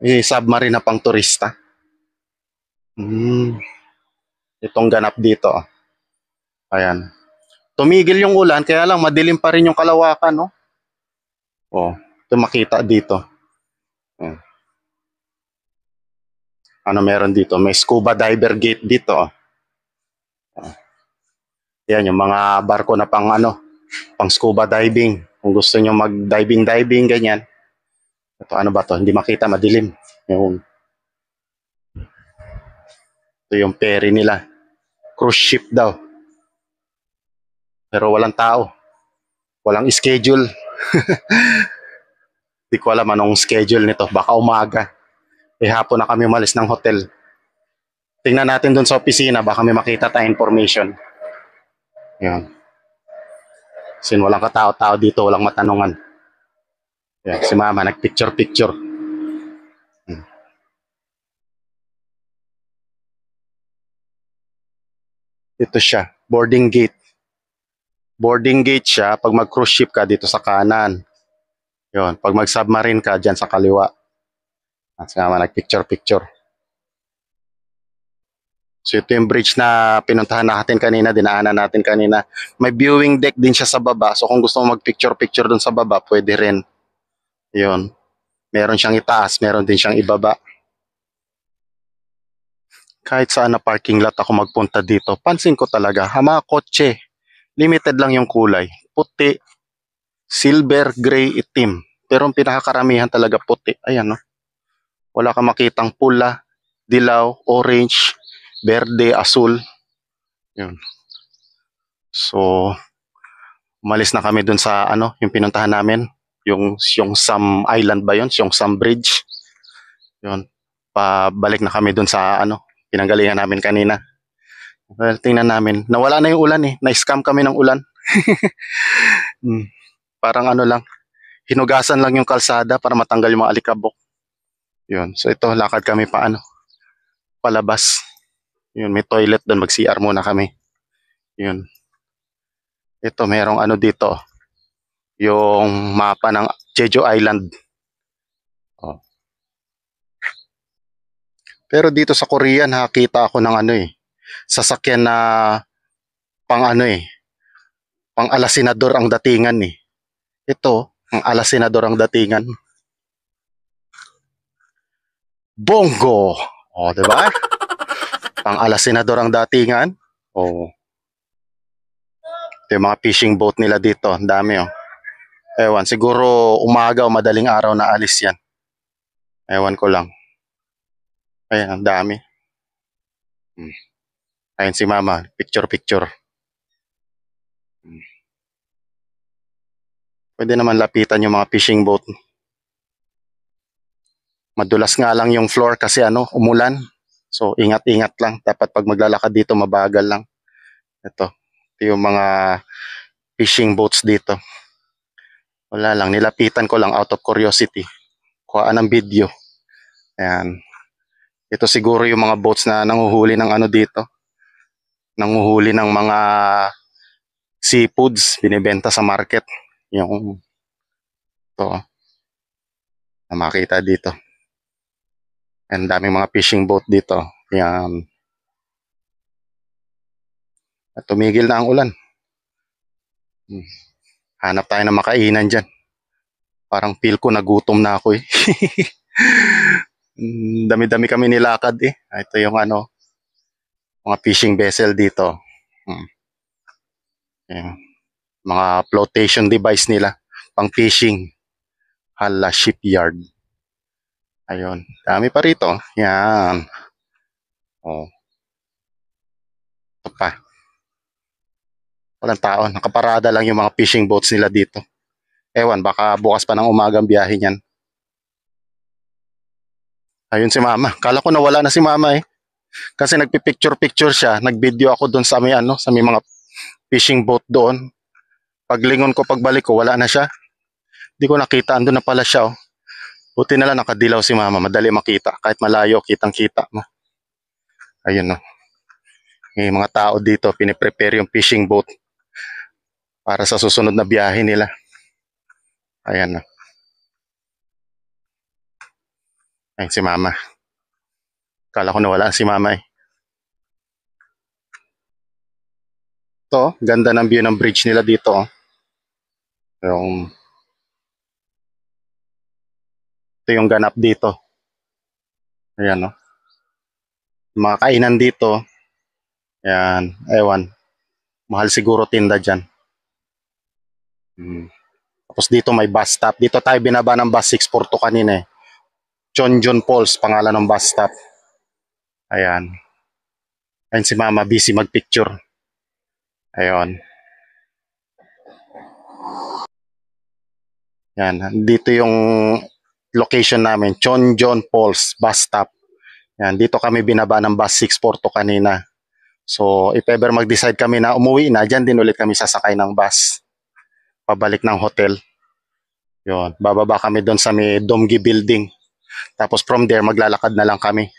Submarine na pang turista. Itong ganap dito. Ayan. Tumigil yung ulan, kaya lang madilim pa rin yung kalawakan, no? Ito makita dito. Meron dito? May scuba diver gate dito. Yan, yung mga barko na pang pang scuba diving. Kung gusto nyo mag-diving, ganyan. Ito, ba to? Hindi makita, madilim. Ito yung ferry nila. Cruise ship daw. Pero walang tao. Walang schedule. Di ko alam anong schedule nito. Baka umaga. Hapon na kami umalis ng hotel. Tingnan natin dun sa opisina. Baka may makita tayong information. Yan. Sin walang katao-tao dito. Walang matanungan. Yan. Si mama nagpicture-picture. Ito siya. Boarding gate. Boarding gate siya. Pag mag-cruise ship ka dito sa kanan. Yun. Pag mag-submarine ka dyan sa kaliwa. At si mama nagpicture-picture. So ito yung bridge na pinuntahan natin kanina, dinaanan natin kanina. May viewing deck din siya sa baba. So kung gusto mo mag-picture-picture dun sa baba, pwede rin. Yun. Meron siyang itaas, meron din siyang ibaba. Kahit saan na parking lot ako magpunta dito, pansin ko talaga, mga kotse, limited lang yung kulay. Puti, silver, gray, itim. Pero ang pinakakaramihan talaga puti. Ayan, no? Wala kang makitang pula, dilaw, orange, berde, asul. Yun. So, umalis na kami dun sa yung pinuntahan namin. Yung Sam Island ba yun? Yung Sam Bridge. Yun. Pabalik na kami dun sa pinanggalingan namin kanina. Well, tingnan namin. Nawala na yung ulan eh. Na-scam kami ng ulan. Hmm. Parang ano lang, hinugasan lang yung kalsada para matanggal yung mga alikabok. Yun. So ito, lakad kami pa ano, palabas. Yun, may toilet doon. Mag-CR muna kami. Yun. Ito, merong ano dito. Yung mapa ng Jeju Island. Oh. Pero dito sa Korea, nakakita ako ng ano eh, sasakyan na pang ano eh, pang alasinador ang datingan eh. Ito, ang alasinador ang datingan. Bongo! O, di ba? Pang alasinador ang datingan. O, ito yung mga fishing boat nila dito. Ang dami oh. Ewan, siguro umaga o madaling araw na alis yan. Ewan ko lang. Ayan, ang dami. Ayun si mama, picture. Pwede naman lapitan yung mga fishing boat. Madulas nga lang yung floor kasi ano, umulan. So ingat-ingat lang. Dapat pag maglalakad dito, mabagal lang. Ito yung mga fishing boats dito. Wala lang, nilapitan ko lang out of curiosity. Kuhaan ng video. Ayan. Ito siguro yung mga boats na nanguhuli ng ano dito. Nanguhuli ng mga seafoods, binibenta sa market. Yung ito, na makita dito. Ang daming mga fishing boat dito. Yan. At tumigil na ang ulan. Hanap tayo ng makainan dyan. Parang feel ko nagutom na ako eh. Dami-dami kami nilakad eh. Ito yung ano, mga fishing vessel dito. Yan. Mga flotation device nila. Pang fishing. Hala Shipyard. Ayun. Dami pa rito. Yan. Oh. Ito pa. Walang tao. Nakaparada lang yung mga fishing boats nila dito. Ewan, baka bukas pa ng umagang biyahe niyan. Ayun si mama. Kala ko nawala na si mama eh. Kasi nagpipicture-picture siya. Nagvideo ako doon sa may ano, sa may mga fishing boat doon. Paglingon ko, pagbalik ko, wala na siya. Hindi ko nakita. Andun na pala siya oh. Buti na lang nakadilaw si mama. Madali makita. Kahit malayo, kitang-kita mo. Ayun oh. May mga tao dito. Piniprepare yung fishing boat para sa susunod na biyahe nila. Ayan oh. Ayun si mama. Kala ko nawala si mama eh. Ito, ganda ng view ng bridge nila dito. Oh. Ito yung ganap dito. Ayan oh. Mga kainan dito. Ayan, ewan. Mahal siguro tinda dyan. Tapos dito may bus stop. Dito tayo binaba ng bus 642 kanina eh. Chonjon Falls, pangalan ng bus stop. Ayan. Ayan si mama, busy magpicture. Ayan. Yan, dito yung location namin, Chonjon Falls bus stop. Yan, dito kami binaba ng bus 642 kanina. So, if ever mag-decide kami na umuwi na, dyan din ulit kami sasakay ng bus. Pabalik ng hotel. Yun, bababa kami doon sa may Domgi Building. Tapos from there, maglalakad na lang kami.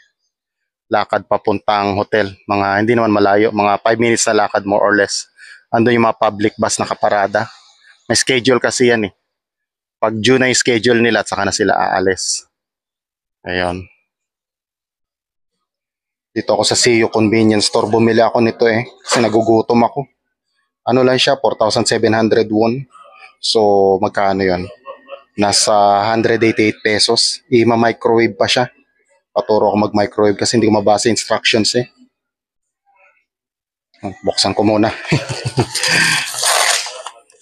Lakad papuntang hotel. Mga, hindi naman malayo, mga 5 minutes na lakad more or less. Andun yung mga public bus nakaparada. May schedule kasi yan eh. Pag June na yung schedule nila at saka na sila aalis. Ayun. Dito ako sa CU Convenience Store. Bumili ako nito eh. Kasi nagugutom ako. Ano lang siya? 4,700 won. So, magkano yon? Nasa 188 pesos. I-microwave pa siya. Paturo ako mag-microwave kasi hindi ko mabasa instructions eh. Buksan ko muna.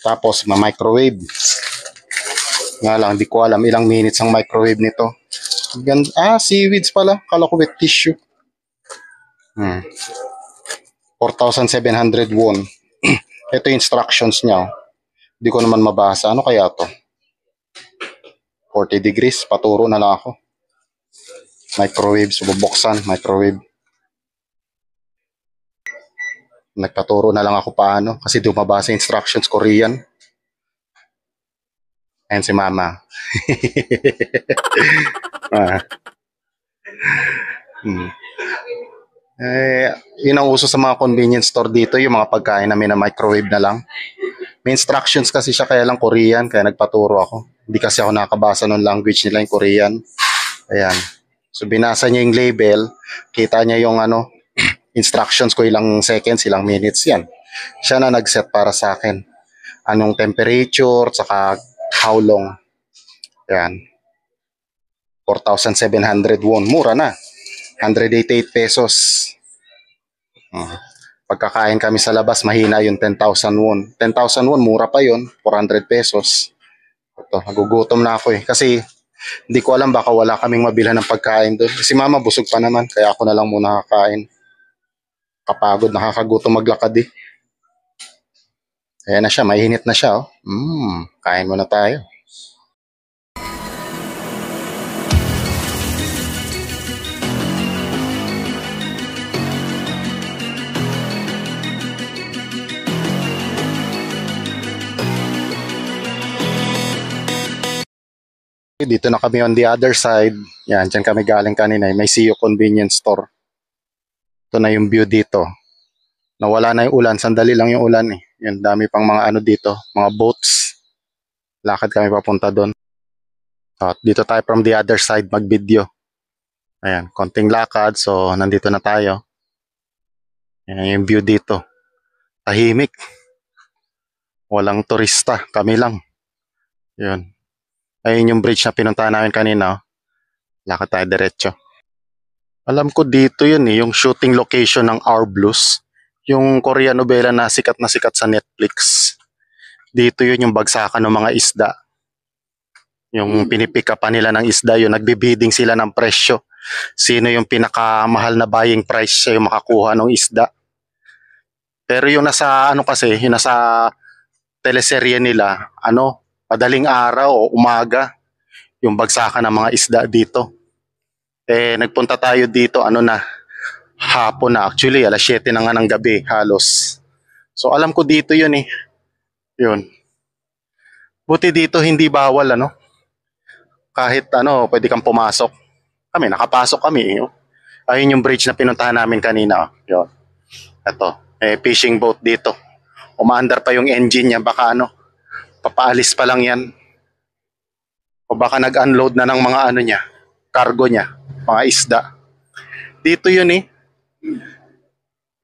Tapos, ma-microwave. Nga lang, hindi ko alam ilang minutes ang microwave nito. Seaweeds pala. Kala ko with tissue. 4,700 won. Ito yung instructions niya. Hindi ko naman mabasa. Ano kaya to? 40 degrees. Paturo na lang ako. Microwave. So, bubuksan. Microwave. Nagpaturo na lang ako paano kasi di ko mabasa instructions Korean. Ayan si mama. Ah, hmm. Yun ang uso sa mga convenience store dito, yung mga pagkain na microwave na lang. May instructions kasi siya kaya lang Korean, kaya nagpaturo ako. Hindi kasi ako nakabasa ng language nila yung Korean. Ayan. So binasa niya yung label, kita niya yung instructions ko ilang seconds, ilang minutes yan. Siya na nag-set para sa akin. Anong temperature, saka how long. Ayan. 4,700 won. Mura na. 188 pesos. Pagkakain kami sa labas, mahina yung 10,000 won. 10,000 won, mura pa yun. 400 pesos. Ito, nagugutom na ako eh. Kasi hindi ko alam, baka wala kaming mabilhan ng pagkain doon. Si mama busog pa naman, kaya ako na lang muna kakain. Kapagod, nakakagutom maglakad eh. Ayan na siya, mainit na siya. Oh. Kain muna tayo. Dito na kami on the other side. Yan, dyan kami galing kanina. May CU convenience store. Ito na yung view dito. Nawala na yung ulan. Sandali lang yung ulan eh. Yan, dami pang mga dito. Mga boats. Lakad kami papunta doon. At dito tayo from the other side mag-video. Ayan, konting lakad. So, nandito na tayo. Yan yung view dito. Tahimik. Walang turista. Kami lang. Yun. Ayun yung bridge na pinuntahan namin kanina. Lakad tayo diretso. Alam ko dito yun eh, yung shooting location ng Our Blues. Yung Korean novela na sikat sa Netflix. Dito yun yung bagsakan ng mga isda. Yung pinipick up nila ng isda yun, nagbibidding sila ng presyo. Sino yung pinakamahal na buying price siya yung makakuha ng isda. Pero yung nasa kasi, yung nasa teleserye nila, madaling araw o umaga, yung bagsakan ng mga isda dito. Nagpunta tayo dito, hapon na. Actually, alas 7 na nga ng gabi, halos. So, alam ko dito yun eh. Yun. Buti dito hindi bawal, Kahit, pwede kang pumasok. Kami, nakapasok kami. Ayun yung bridge na pinuntahan namin kanina. Yun. Ito, fishing boat dito. Umaandar pa yung engine niya, baka papaalis pa lang yan. O baka nag-unload na ng mga niya, cargo niya, mga isda. Dito yun eh.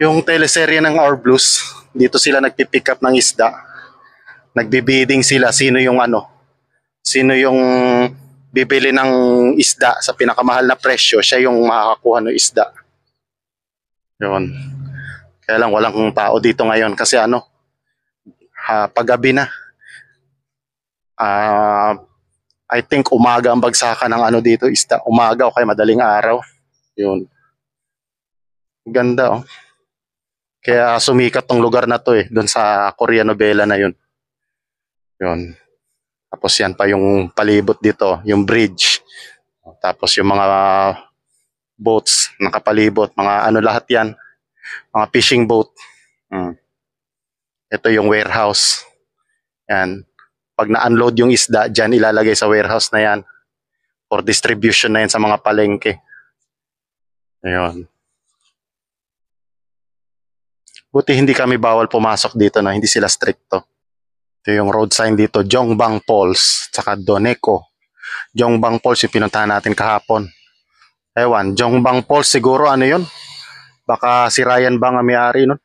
Yung teleserye ng Our Blues, dito sila nagpipick up ng isda. Nagbibidding sila sino yung bibili ng isda sa pinakamahal na presyo, siya yung makakakuha ng isda. Yun. Kaya lang walang tao dito ngayon kasi paggabi na. I think umaga ang bagsakan ng dito, isda. Umaga o kaya madaling araw. Yun. Ganda oh. Kaya sumikat tong lugar na to eh, doon sa Korean novela na yun. Yun. Tapos yan pa yung palibot dito, yung bridge. Tapos yung mga boats nakapalibot, mga lahat yan. Mga fishing boat. Ito yung warehouse. Yan. Pag na-unload yung isda, dyan ilalagay sa warehouse na yan. For distribution na yan sa mga palengke. Ayun. Buti hindi kami bawal pumasok dito na hindi sila stricto. Ito yung road sign dito, Jongbang Falls, tsaka Doneko. Jongbang Falls yung pinuntahan natin kahapon. Ewan, Jongbang Falls siguro yun? Baka si Ryan Bang ang may-ari nun.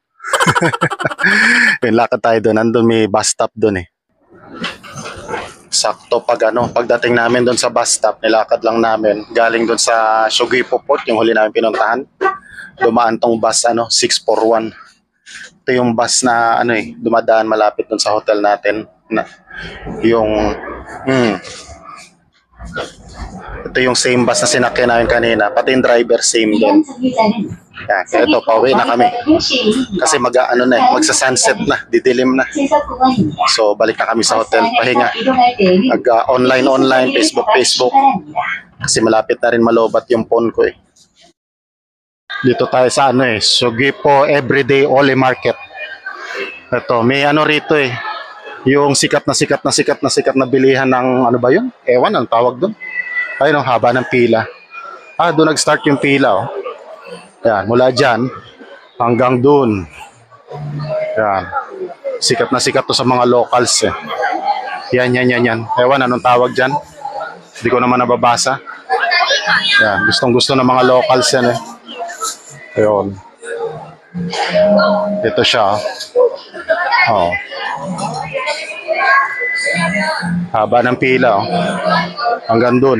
Yung lakad tayo doon, nandun may bus stop doon eh. Sakto pagdating namin doon sa bus stop, nilakad lang namin, galing doon sa Sugipo Port, yung huli namin pinuntahan. Dumaan tong bus 641. Ito yung bus na dumadaan malapit doon sa hotel natin. Ito yung same bus na sinakyan namin kanina, pati yung driver same din. Yan, kaya ito, pauwi na kami. Kasi magsa-sunset na, didilim na. So, balik na kami sa hotel, pahinga. Online, Facebook. Kasi malapit na rin malobat yung phone ko eh. Dito tayo sa ano eh, Sugipo Everyday Ole Market. Ito, may ano rito eh. Yung sikat na bilihan ng ano ba yun? Ewan, ang tawag doon. Ayun, ang haba ng pila. Doon nag-start yung pila, oh. Yan, mula dyan hanggang doon. Yan. Sikat na sikat to sa mga locals, eh. Yan. Ewan, anong tawag dyan? Hindi ko naman nababasa. Yan, gustong-gusto ng mga locals yan, eh. Ayun. Ito siya, oh. Haba ng pila, oh. Hanggang dun.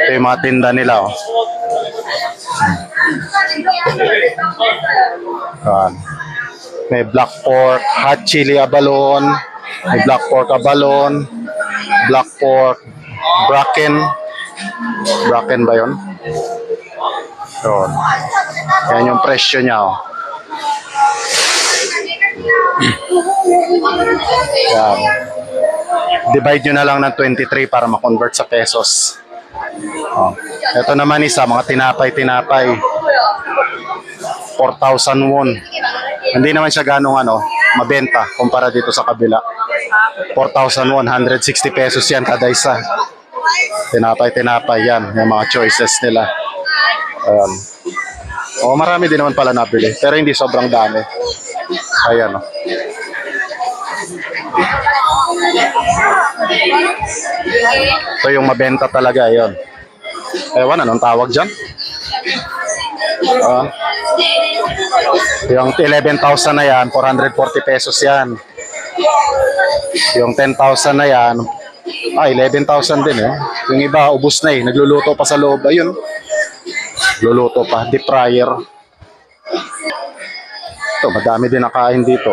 Ito yung mga tinda nila, oh. Yan. May black pork, hot chili abalone, may black pork abalone, black pork, bracken. Bracken ba yun? Yun. Yan yung presyo niya, oh. Yan. Divide nyo na lang ng 23 para ma-convert sa pesos. Oh. Ito naman isa, mga tinapay. 4,000 won. Hindi naman siya ganong mabenta kumpara dito sa kabila. 4,000 won, 160 pesos yan kada isa. Tinapay yan. Yung mga choices nila. Ayan. Marami din naman pala nabili. Pero hindi sobrang dami. Ayan, oh. Ito yung mabenta talaga, yun. Ewan, anong tawag dyan? Yung 11,000 na yan, 440 pesos yan. Yung 10,000 na yan, 11,000 din, eh. Yung iba, ubus na, eh. Nagluluto pa sa loob. Ayun. Luluto pa, deep fryer. Ito, madami din nakain dito.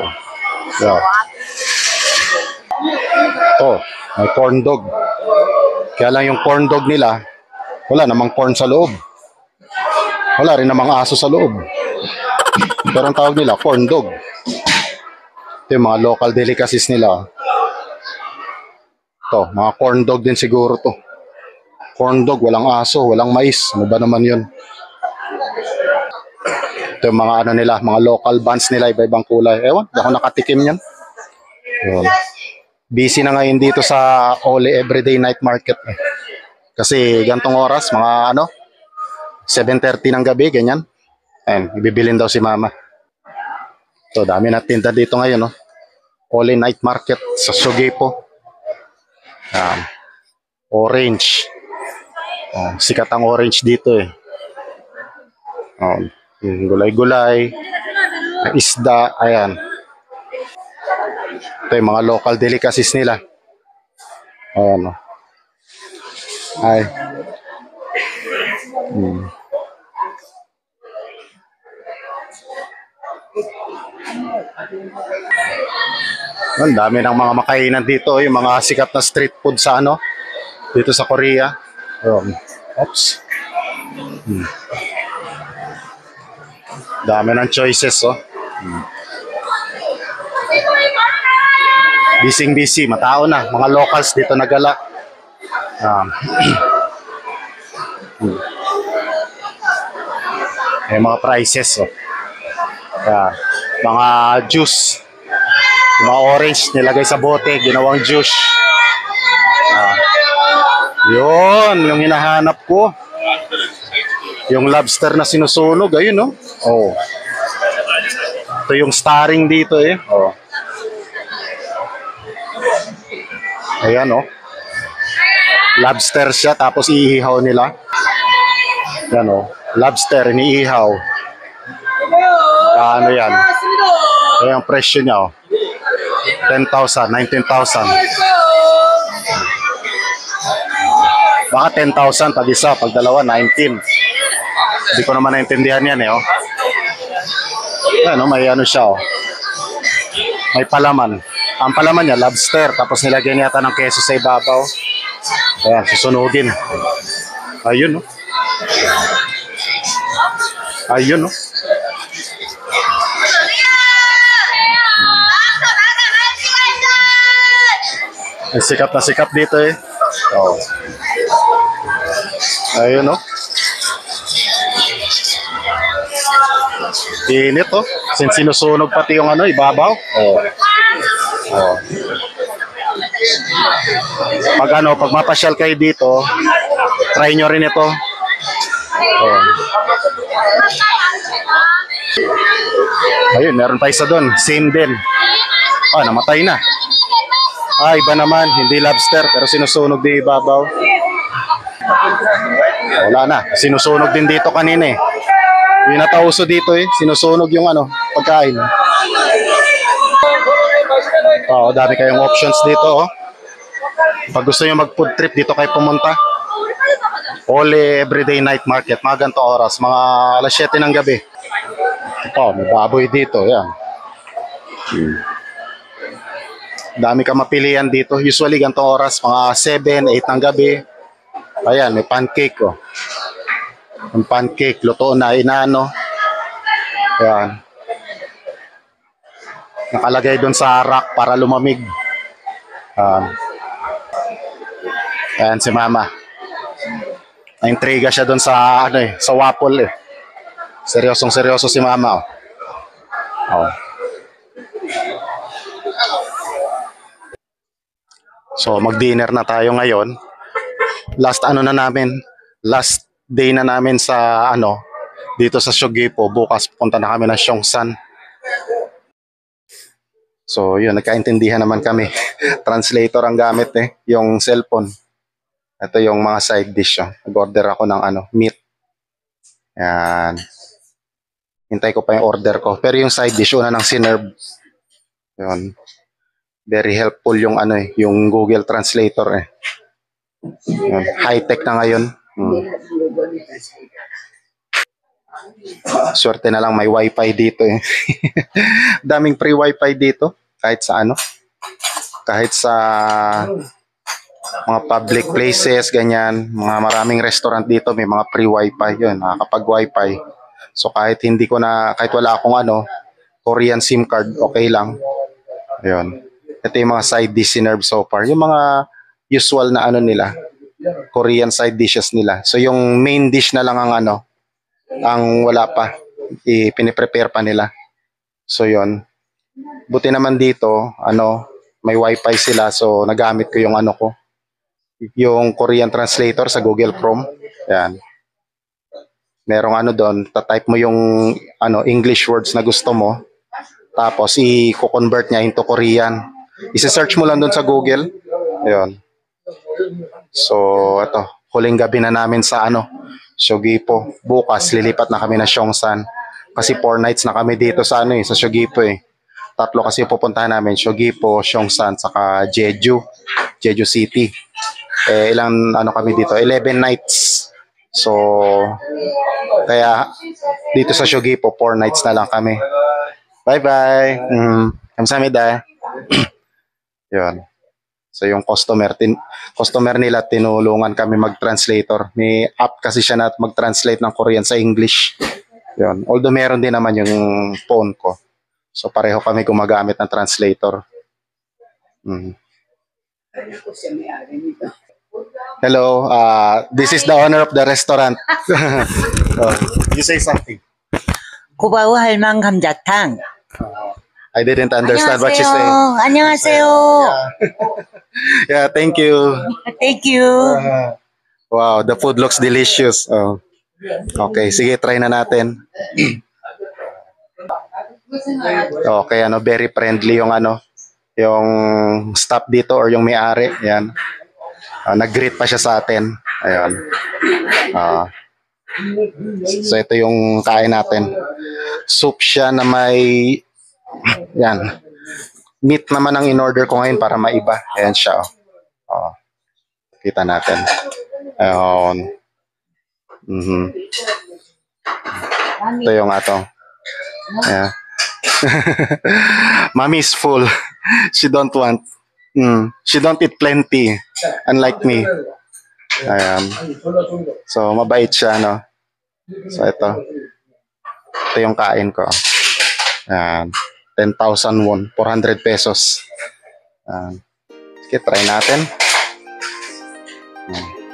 Yeah. May corn dog. Kaya lang yung corn dog nila, wala namang corn sa loob. Wala rin namang aso sa loob. Pero ang tawag nila, corn dog. Ito yung mga local delicacies nila. Ito, mga corn dog din siguro to. Corn dog, walang aso, walang mais. Ano ba naman yun? Ito yung mga nila, mga local buns nila, iba-ibang kulay. Ewan, di ako nakatikim yan. Yun. Busy na ngayon dito sa Ole Everyday Night Market. Kasi gantong oras, mga 7:30 ng gabi, ganyan. Ayun, ibibilin daw si mama. So, dami na tinda dito ngayon, no? Ole Night Market sa Sugipo. Orange. Sikat ang orange dito, eh. Gulay-gulay, isda, ayan. Ito yung mga local delicacies nila. Ayan, oh. Ay. Ang dami ng mga makainan dito, yung mga sikat na street food sa dito sa Korea. Oops. Dami ng choices, oh. Busy, matao na. Mga locals dito nagala. May mga prices, oh. Mga juice. Yung mga orange nilagay sa bote, ginawang juice. Yun, yung hinahanap ko. Yung lobster na sinusunog, ayun, no? Oh. Ito yung starring dito, eh. Oh. Ayan, oh. Lobster siya, tapos iihaw nila. Yan, oh. Lobster, iniihaw. Ano yan? Ayan ang presyo niya, oh. 10,000, 19,000. Baka 10,000 pag isa, pag dalawa, 19. Hindi ko naman naintindihan yan, eh, oh. Ayan, oh, may siya, oh. May palaman. Ang palaman niya, lobster. Tapos nilagyan yata ng keso sa ibabaw. Ayan, susunugin. Ayun, oh. Ayun, oh. Ay, sikat na sikat dito, eh. Oh. Ayun, oh. Init oh. Sinusunog pati yung ano, ibabaw. Oh. Oh. Pag mapasyal kayo dito, try nyo rin ito. Oh. Ayun, meron pa isa doon. Same din. Ah, namatay na. Ah, iba naman. Hindi lobster, pero sinusunog din ibabaw. Wala na. Sinusunog din dito kanina eh. Yung natauso dito eh. Sinusunog yung ano, pagkain. Oo, dami kayong options dito oh. Pag gusto nyo mag-food trip, dito kayo pumunta. Ole everyday night market. Mga ganito oras. Mga alas 7 ng gabi. Ito, may baboy dito. Yan. Dami ka mapilian dito. Usually ganito oras. Mga 7, 8 ng gabi. Ayan, may pancake oh. Yung pancake, luto na, inaano. Ayan. Nakalagay doon sa rack para lumamig. Ayan si Mama. Na-intriga siya doon sa ano eh, sa waffle eh. Seryosong seryoso si Mama oh. Oh. So mag-dinner na tayo ngayon. Last day na namin sa ano dito sa Shogipo. Bukas punta na kami ng Seongsan. So yun, nagkaintindihan naman kami. Translator ang gamit eh, yung cellphone. Ito yung mga side dish oh. Nag-order ako ng ano, meat. Yan. Hintay ko pa yung order ko. Pero yung side dish una nang sinerve. Yun. Very helpful yung ano eh, yung Google Translator eh. Yun. High-tech na ngayon. Swerte na lang may wifi dito eh. Daming free wifi dito. Kahit sa ano. Kahit sa mga public places, ganyan. Mga maraming restaurant dito, may mga free wifi. Yun, nakakapag-wifi. So kahit kahit wala akong ano, Korean SIM card, okay lang. Ayun. Ito yung mga side dish sinerve so far. Yung mga usual na ano nila, Korean side dishes nila. So yung main dish na lang ang ano, ang wala pa. Piniprepare pa nila. So yun. Buti naman dito, ano, may wifi sila. So nagamit ko yung ano ko. Yung Korean translator sa Google Chrome. Yan. Merong ano doon, tatype mo yung ano English words na gusto mo. Tapos i-convert niya into Korean. I-search mo lang doon sa Google. Ayun. So, ito, huling gabi na namin sa ano, Shogipo. Bukas lilipat na kami na Seongsan. Kasi 4 nights na kami dito sa ano sa Shogipo eh. 3 kasi pupuntahan namin, Shogipo, Seongsan, saka Jeju City. Ilang ano kami dito, 11 nights. So, kaya dito sa Shogipo, 4 nights na lang kami. Bye-bye. Kamsahamnida. Yun. So, yung customer nila, tinulungan kami mag-translator. May app kasi siya na mag-translate ng Korean sa English. Yun. Although meron din naman yung phone ko. So, pareho kami gumagamit ng translator. Hello, this is the owner of the restaurant. You say something. 고바우 할망 감자탕. I didn't understand what you say. 안녕하세요. Yeah, thank you. Thank you. Wow, the food looks delicious. Oh. Okay, sige, try na natin. Okay, ano, very friendly yung ano, yung staff dito or yung may-ari. Yan. Nag-greet pa siya sa atin. Ayun. So ito yung kain natin. Soup siya na may yan. Meat naman ang in-order ko ngayon para maiba. Ayan siya. Kita natin. Ayun. Ito yung ato. Yeah. Mommy is full. She don't want. She don't eat plenty. Unlike me. Ayan. So, mabait siya, no? So, ito. Ito yung kain ko. Ayan. 10,000 won. 400 pesos. Ayan. Sige, try natin. Ayan.